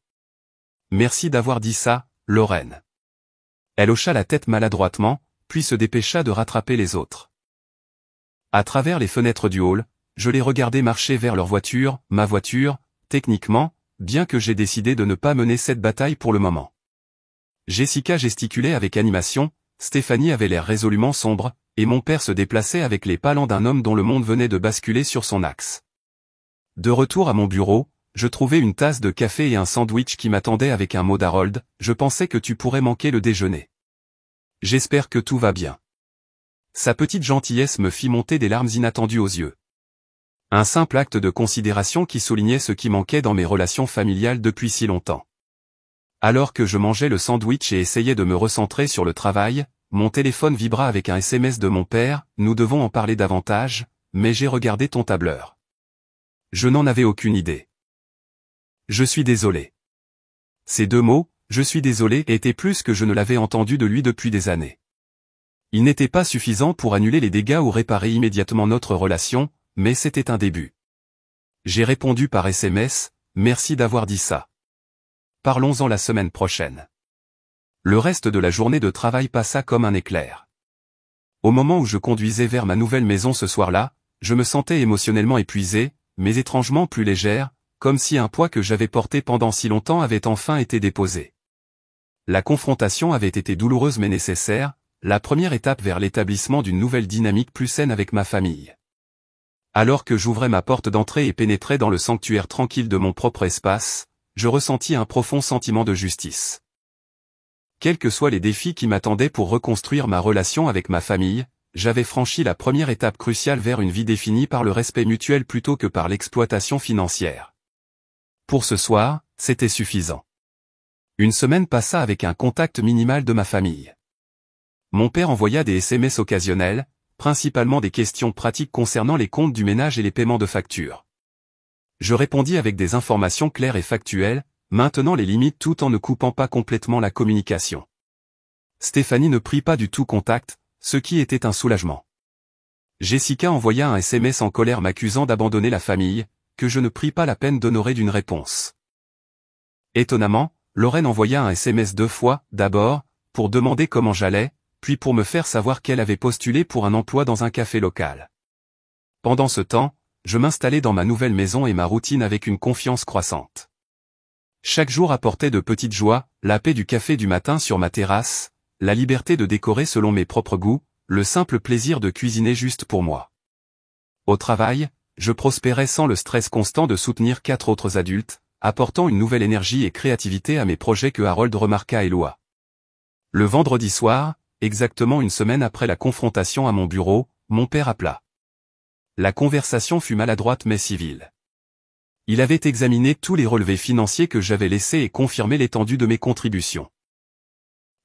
Merci d'avoir dit ça, Lorraine. Elle hocha la tête maladroitement, puis se dépêcha de rattraper les autres. À travers les fenêtres du hall, je les regardais marcher vers leur voiture, ma voiture, techniquement, bien que j'ai décidé de ne pas mener cette bataille pour le moment. Jessica gesticulait avec animation, Stéphanie avait l'air résolument sombre, et mon père se déplaçait avec les pas lents d'un homme dont le monde venait de basculer sur son axe. De retour à mon bureau, je trouvais une tasse de café et un sandwich qui m'attendaient avec un mot d'Harold, je pensais que tu pourrais manquer le déjeuner. J'espère que tout va bien. Sa petite gentillesse me fit monter des larmes inattendues aux yeux. Un simple acte de considération qui soulignait ce qui manquait dans mes relations familiales depuis si longtemps. Alors que je mangeais le sandwich et essayais de me recentrer sur le travail, mon téléphone vibra avec un SMS de mon père, nous devons en parler davantage, mais j'ai regardé ton tableur. Je n'en avais aucune idée. Je suis désolé. Ces deux mots, je suis désolé, étaient plus que je ne l'avais entendu de lui depuis des années. Il n'était pas suffisant pour annuler les dégâts ou réparer immédiatement notre relation, mais c'était un début. J'ai répondu par SMS, merci d'avoir dit ça. Parlons-en la semaine prochaine. Le reste de la journée de travail passa comme un éclair. Au moment où je conduisais vers ma nouvelle maison ce soir-là, je me sentais émotionnellement épuisé, mais étrangement plus légère, comme si un poids que j'avais porté pendant si longtemps avait enfin été déposé. La confrontation avait été douloureuse mais nécessaire, la première étape vers l'établissement d'une nouvelle dynamique plus saine avec ma famille. Alors que j'ouvrais ma porte d'entrée et pénétrais dans le sanctuaire tranquille de mon propre espace, je ressentis un profond sentiment de justice. Quels que soient les défis qui m'attendaient pour reconstruire ma relation avec ma famille, j'avais franchi la première étape cruciale vers une vie définie par le respect mutuel plutôt que par l'exploitation financière. Pour ce soir, c'était suffisant. Une semaine passa avec un contact minimal de ma famille. Mon père envoya des SMS occasionnels, principalement des questions pratiques concernant les comptes du ménage et les paiements de factures. Je répondis avec des informations claires et factuelles, maintenant les limites tout en ne coupant pas complètement la communication. Stéphanie ne prit pas du tout contact, ce qui était un soulagement. Jessica envoya un SMS en colère m'accusant d'abandonner la famille, que je ne pris pas la peine d'honorer d'une réponse. Étonnamment, Lorraine envoya un SMS 2 fois, d'abord, pour demander comment j'allais, puis pour me faire savoir qu'elle avait postulé pour un emploi dans un café local. Pendant ce temps, je m'installais dans ma nouvelle maison et ma routine avec une confiance croissante. Chaque jour apportait de petites joies, la paix du café du matin sur ma terrasse, la liberté de décorer selon mes propres goûts, le simple plaisir de cuisiner juste pour moi. Au travail, je prospérais sans le stress constant de soutenir 4 autres adultes, apportant une nouvelle énergie et créativité à mes projets que Harold remarqua et loua. Le vendredi soir, exactement une semaine après la confrontation à mon bureau, mon père appela. La conversation fut maladroite mais civile. Il avait examiné tous les relevés financiers que j'avais laissés et confirmé l'étendue de mes contributions.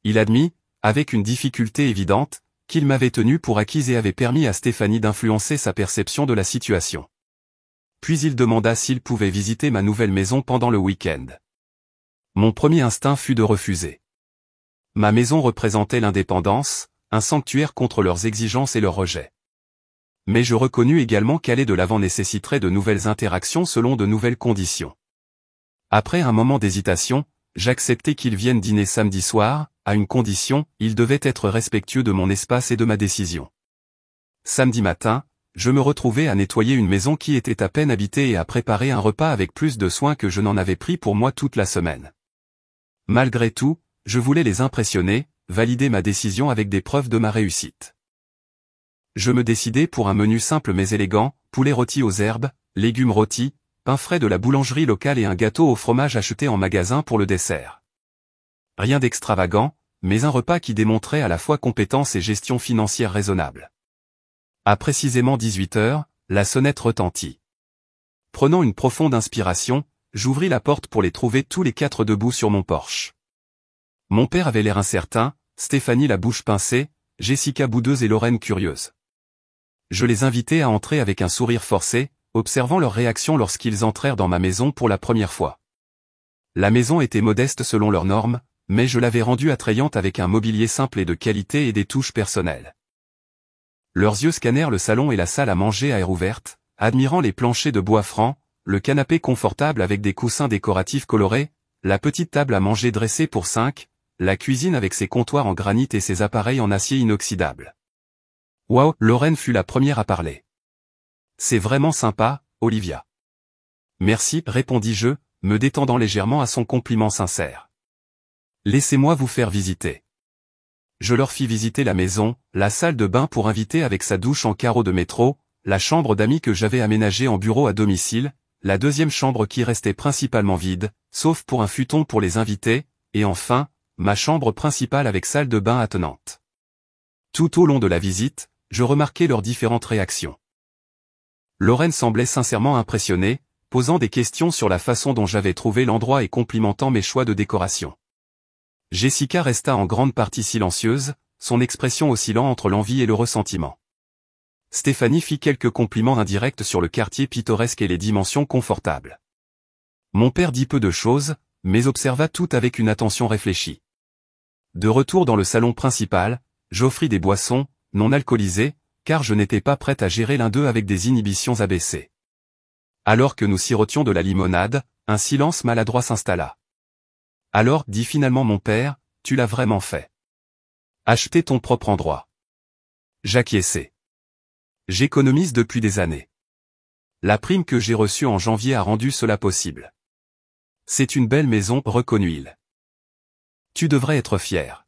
Il admit, avec une difficulté évidente, qu'il m'avait tenu pour acquise et avait permis à Stéphanie d'influencer sa perception de la situation. Puis il demanda s'il pouvait visiter ma nouvelle maison pendant le week-end. Mon premier instinct fut de refuser. Ma maison représentait l'indépendance, un sanctuaire contre leurs exigences et leurs rejets. Mais je reconnus également qu'aller de l'avant nécessiterait de nouvelles interactions selon de nouvelles conditions. Après un moment d'hésitation, j'acceptai qu'ils viennent dîner samedi soir, à une condition, ils devaient être respectueux de mon espace et de ma décision. Samedi matin, je me retrouvai à nettoyer une maison qui était à peine habitée et à préparer un repas avec plus de soin que je n'en avais pris pour moi toute la semaine. Malgré tout, je voulais les impressionner, valider ma décision avec des preuves de ma réussite. Je me décidai pour un menu simple mais élégant, poulet rôti aux herbes, légumes rôtis, pain frais de la boulangerie locale et un gâteau au fromage acheté en magasin pour le dessert. Rien d'extravagant, mais un repas qui démontrait à la fois compétence et gestion financière raisonnable. À précisément 18 heures, la sonnette retentit. Prenant une profonde inspiration, j'ouvris la porte pour les trouver tous les quatre debout sur mon porche. Mon père avait l'air incertain, Stéphanie la bouche pincée, Jessica boudeuse et Lorraine curieuse. Je les invitai à entrer avec un sourire forcé, observant leur réaction lorsqu'ils entrèrent dans ma maison pour la première fois. La maison était modeste selon leurs normes, mais je l'avais rendue attrayante avec un mobilier simple et de qualité et des touches personnelles. Leurs yeux scannèrent le salon et la salle à manger à air ouverte, admirant les planchers de bois franc, le canapé confortable avec des coussins décoratifs colorés, la petite table à manger dressée pour 5, la cuisine avec ses comptoirs en granit et ses appareils en acier inoxydable. Waouh, Lorraine fut la première à parler. C'est vraiment sympa, Olivia. Merci, répondis-je, me détendant légèrement à son compliment sincère. Laissez-moi vous faire visiter. Je leur fis visiter la maison, la salle de bain pour inviter avec sa douche en carreau de métro, la chambre d'amis que j'avais aménagée en bureau à domicile, la deuxième chambre qui restait principalement vide, sauf pour un futon pour les invités, et enfin, ma chambre principale avec salle de bain attenante. Tout au long de la visite, je remarquai leurs différentes réactions. Lorraine semblait sincèrement impressionnée, posant des questions sur la façon dont j'avais trouvé l'endroit et complimentant mes choix de décoration. Jessica resta en grande partie silencieuse, son expression oscillant entre l'envie et le ressentiment. Stéphanie fit quelques compliments indirects sur le quartier pittoresque et les dimensions confortables. Mon père dit peu de choses, mais observa tout avec une attention réfléchie. De retour dans le salon principal, j'offris des boissons, non alcoolisées, car je n'étais pas prête à gérer l'un d'eux avec des inhibitions abaissées. Alors que nous sirotions de la limonade, un silence maladroit s'installa. Alors, dit finalement mon père, tu l'as vraiment fait. Acheter ton propre endroit. J'acquiesçai. J'économise depuis des années. La prime que j'ai reçue en janvier a rendu cela possible. C'est une belle maison, reconnut-il. Tu devrais être fier.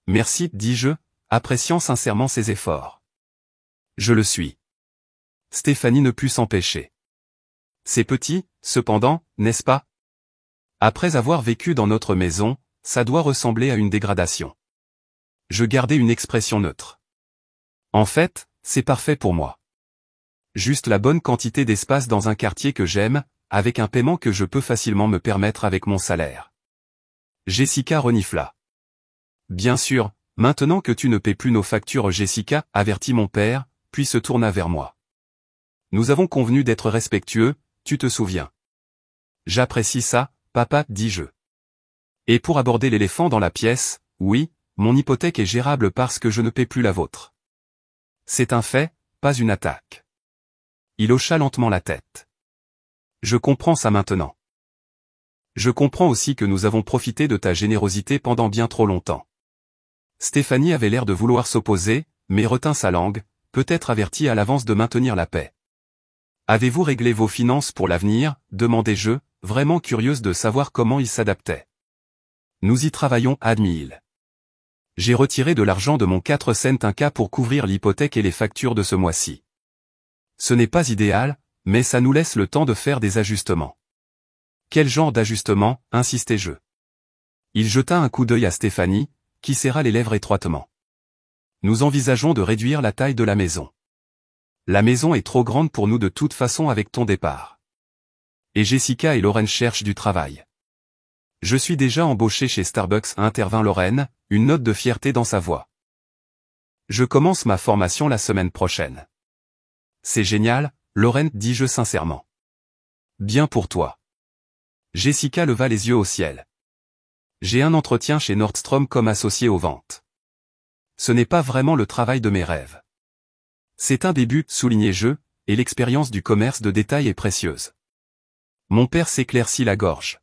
Merci, dis-je, appréciant sincèrement ses efforts. Je le suis. Stéphanie ne put s'empêcher. C'est petit, cependant, n'est-ce pas? Après avoir vécu dans notre maison, ça doit ressembler à une dégradation. Je gardai une expression neutre. En fait, c'est parfait pour moi. Juste la bonne quantité d'espace dans un quartier que j'aime, avec un paiement que je peux facilement me permettre avec mon salaire. Jessica renifla. Bien sûr, maintenant que tu ne paies plus nos factures, Jessica, avertit mon père, puis se tourna vers moi. Nous avons convenu d'être respectueux, tu te souviens. J'apprécie ça, papa, dis-je. Et pour aborder l'éléphant dans la pièce, oui, mon hypothèque est gérable parce que je ne paie plus la vôtre. C'est un fait, pas une attaque. Il hocha lentement la tête. Je comprends ça maintenant. Je comprends aussi que nous avons profité de ta générosité pendant bien trop longtemps. Stéphanie avait l'air de vouloir s'opposer, mais retint sa langue, peut-être avertie à l'avance de maintenir la paix. Avez-vous réglé vos finances pour l'avenir, demandai-je, vraiment curieuse de savoir comment il s'adaptait. Nous y travaillons, admit-il. J'ai retiré de l'argent de mon 4 cents un cas pour couvrir l'hypothèque et les factures de ce mois-ci. Ce n'est pas idéal, mais ça nous laisse le temps de faire des ajustements. Quel genre d'ajustement, insistai-je. Il jeta un coup d'œil à Stéphanie, qui serra les lèvres étroitement. Nous envisageons de réduire la taille de la maison. La maison est trop grande pour nous de toute façon avec ton départ. Et Jessica et Lorraine cherchent du travail. Je suis déjà embauché chez Starbucks, intervint Lorraine, une note de fierté dans sa voix. Je commence ma formation la semaine prochaine. C'est génial, Lorraine, dis-je sincèrement. Bien pour toi. Jessica leva les yeux au ciel. J'ai un entretien chez Nordstrom comme associé aux ventes. Ce n'est pas vraiment le travail de mes rêves. C'est un début, soulignai-je, et l'expérience du commerce de détail est précieuse. Mon père s'éclaircit la gorge.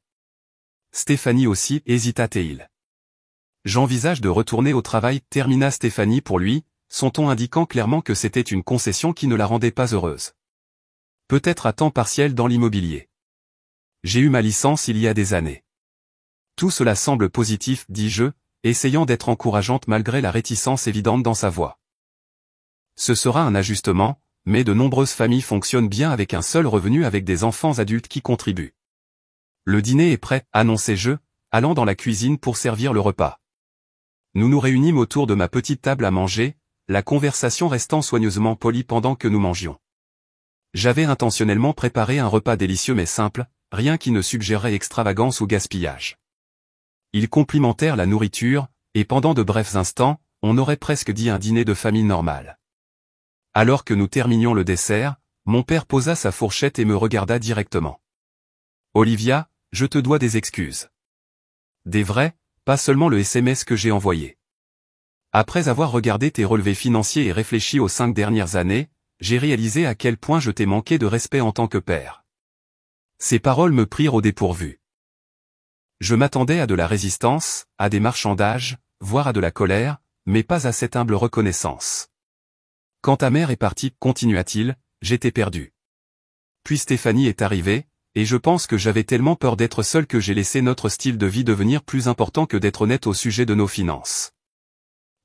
Stéphanie aussi, hésita-t-il. J'envisage de retourner au travail, termina Stéphanie pour lui, son ton indiquant clairement que c'était une concession qui ne la rendait pas heureuse. Peut-être à temps partiel dans l'immobilier. J'ai eu ma licence il y a des années. Tout cela semble positif, dis-je, essayant d'être encourageante malgré la réticence évidente dans sa voix. Ce sera un ajustement, mais de nombreuses familles fonctionnent bien avec un seul revenu avec des enfants adultes qui contribuent. Le dîner est prêt, annonçai-je, allant dans la cuisine pour servir le repas. Nous nous réunîmes autour de ma petite table à manger, la conversation restant soigneusement polie pendant que nous mangions. J'avais intentionnellement préparé un repas délicieux mais simple, rien qui ne suggérerait extravagance ou gaspillage. Ils complimentèrent la nourriture, et pendant de brefs instants, on aurait presque dit un dîner de famille normal. Alors que nous terminions le dessert, mon père posa sa fourchette et me regarda directement. « Olivia, je te dois des excuses. Des vrais, pas seulement le SMS que j'ai envoyé. Après avoir regardé tes relevés financiers et réfléchi aux 5 dernières années, j'ai réalisé à quel point je t'ai manqué de respect en tant que père. » Ces paroles me prirent au dépourvu. Je m'attendais à de la résistance, à des marchandages, voire à de la colère, mais pas à cette humble reconnaissance. Quand ta mère est partie, continua-t-il, j'étais perdu. Puis Stéphanie est arrivée, et je pense que j'avais tellement peur d'être seul que j'ai laissé notre style de vie devenir plus important que d'être honnête au sujet de nos finances.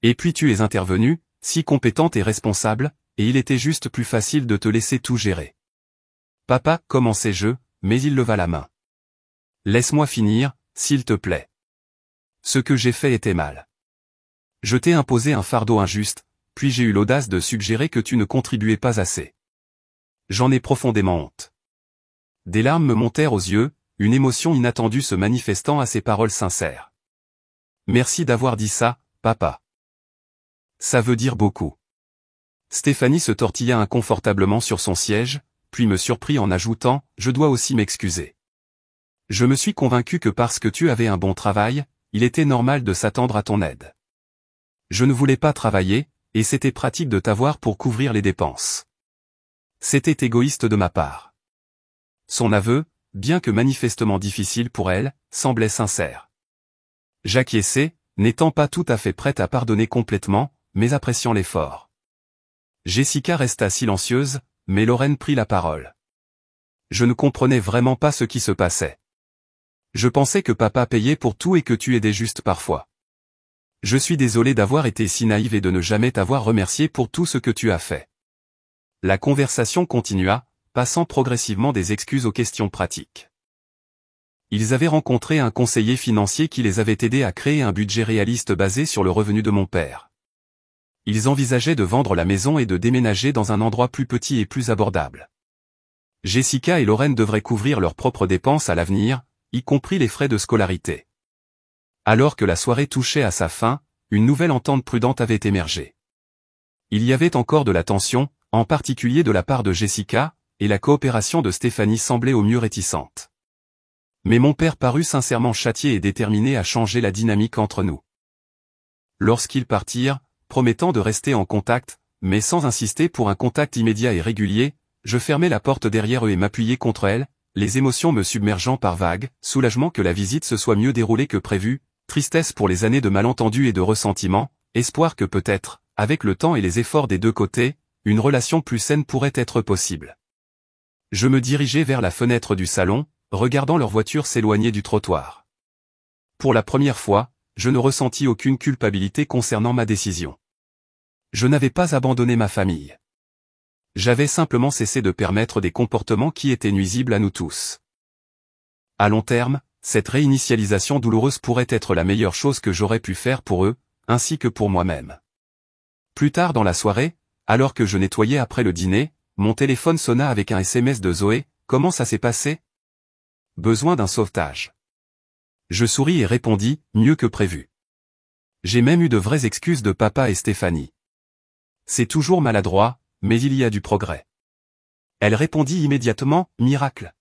Et puis tu es intervenue, si compétente et responsable, et il était juste plus facile de te laisser tout gérer. Papa, commençai-je, mais il leva la main. Laisse-moi finir, s'il te plaît. Ce que j'ai fait était mal. Je t'ai imposé un fardeau injuste, puis j'ai eu l'audace de suggérer que tu ne contribuais pas assez. J'en ai profondément honte. Des larmes me montèrent aux yeux, une émotion inattendue se manifestant à ces paroles sincères. Merci d'avoir dit ça, papa. Ça veut dire beaucoup. Stéphanie se tortilla inconfortablement sur son siège, puis me surprit en ajoutant, je dois aussi m'excuser. Je me suis convaincu que parce que tu avais un bon travail, il était normal de s'attendre à ton aide. Je ne voulais pas travailler, et c'était pratique de t'avoir pour couvrir les dépenses. C'était égoïste de ma part. Son aveu, bien que manifestement difficile pour elle, semblait sincère. J'acquiesçai, n'étant pas tout à fait prête à pardonner complètement, mais appréciant l'effort. Jessica resta silencieuse, mais Lorraine prit la parole. Je ne comprenais vraiment pas ce qui se passait. Je pensais que papa payait pour tout et que tu aidais juste parfois. Je suis désolé d'avoir été si naïve et de ne jamais t'avoir remercié pour tout ce que tu as fait. La conversation continua, passant progressivement des excuses aux questions pratiques. Ils avaient rencontré un conseiller financier qui les avait aidés à créer un budget réaliste basé sur le revenu de mon père. Ils envisageaient de vendre la maison et de déménager dans un endroit plus petit et plus abordable. Jessica et Lorraine devraient couvrir leurs propres dépenses à l'avenir, y compris les frais de scolarité. Alors que la soirée touchait à sa fin, une nouvelle entente prudente avait émergé. Il y avait encore de la tension, en particulier de la part de Jessica, et la coopération de Stéphanie semblait au mieux réticente. Mais mon père parut sincèrement châtié et déterminé à changer la dynamique entre nous. Lorsqu'ils partirent, promettant de rester en contact, mais sans insister pour un contact immédiat et régulier, je fermai la porte derrière eux et m'appuyai contre elle, les émotions me submergeant par vagues, soulagement que la visite se soit mieux déroulée que prévu, tristesse pour les années de malentendus et de ressentiment, espoir que peut-être, avec le temps et les efforts des deux côtés, une relation plus saine pourrait être possible. Je me dirigeai vers la fenêtre du salon, regardant leur voiture s'éloigner du trottoir. Pour la première fois, je ne ressentis aucune culpabilité concernant ma décision. Je n'avais pas abandonné ma famille. J'avais simplement cessé de permettre des comportements qui étaient nuisibles à nous tous. À long terme, cette réinitialisation douloureuse pourrait être la meilleure chose que j'aurais pu faire pour eux, ainsi que pour moi-même. Plus tard dans la soirée, alors que je nettoyais après le dîner, mon téléphone sonna avec un SMS de Zoé. Comment ça s'est passé? Besoin d'un sauvetage. Je souris et répondis, mieux que prévu. J'ai même eu de vraies excuses de papa et Stéphanie. C'est toujours maladroit, mais il y a du progrès. Elle répondit immédiatement, miracle.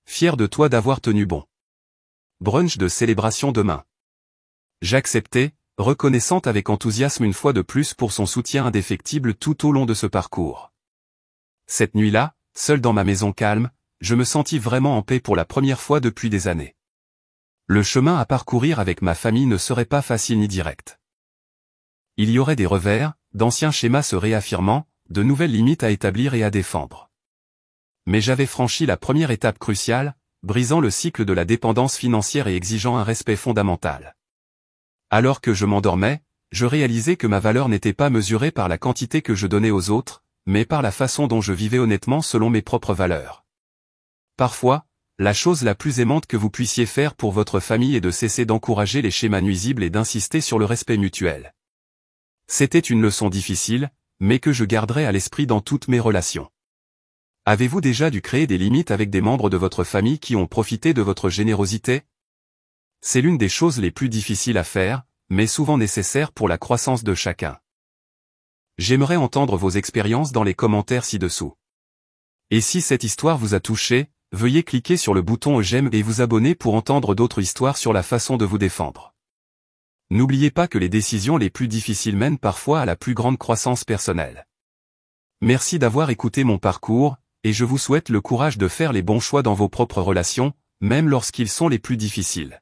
Fier de toi d'avoir tenu bon. Brunch de célébration demain. J'acceptais, reconnaissante avec enthousiasme une fois de plus pour son soutien indéfectible tout au long de ce parcours. Cette nuit-là, seul dans ma maison calme, je me sentis vraiment en paix pour la première fois depuis des années. Le chemin à parcourir avec ma famille ne serait pas facile ni direct. Il y aurait des revers, d'anciens schémas se réaffirmant, de nouvelles limites à établir et à défendre. Mais j'avais franchi la première étape cruciale, brisant le cycle de la dépendance financière et exigeant un respect fondamental. Alors que je m'endormais, je réalisais que ma valeur n'était pas mesurée par la quantité que je donnais aux autres, mais par la façon dont je vivais honnêtement selon mes propres valeurs. Parfois, la chose la plus aimante que vous puissiez faire pour votre famille est de cesser d'encourager les schémas nuisibles et d'insister sur le respect mutuel. C'était une leçon difficile, mais que je garderai à l'esprit dans toutes mes relations. Avez-vous déjà dû créer des limites avec des membres de votre famille qui ont profité de votre générosité? C'est l'une des choses les plus difficiles à faire, mais souvent nécessaires pour la croissance de chacun. J'aimerais entendre vos expériences dans les commentaires ci-dessous. Et si cette histoire vous a touché, veuillez cliquer sur le bouton j'aime et vous abonner pour entendre d'autres histoires sur la façon de vous défendre. N'oubliez pas que les décisions les plus difficiles mènent parfois à la plus grande croissance personnelle. Merci d'avoir écouté mon parcours, et je vous souhaite le courage de faire les bons choix dans vos propres relations, même lorsqu'ils sont les plus difficiles.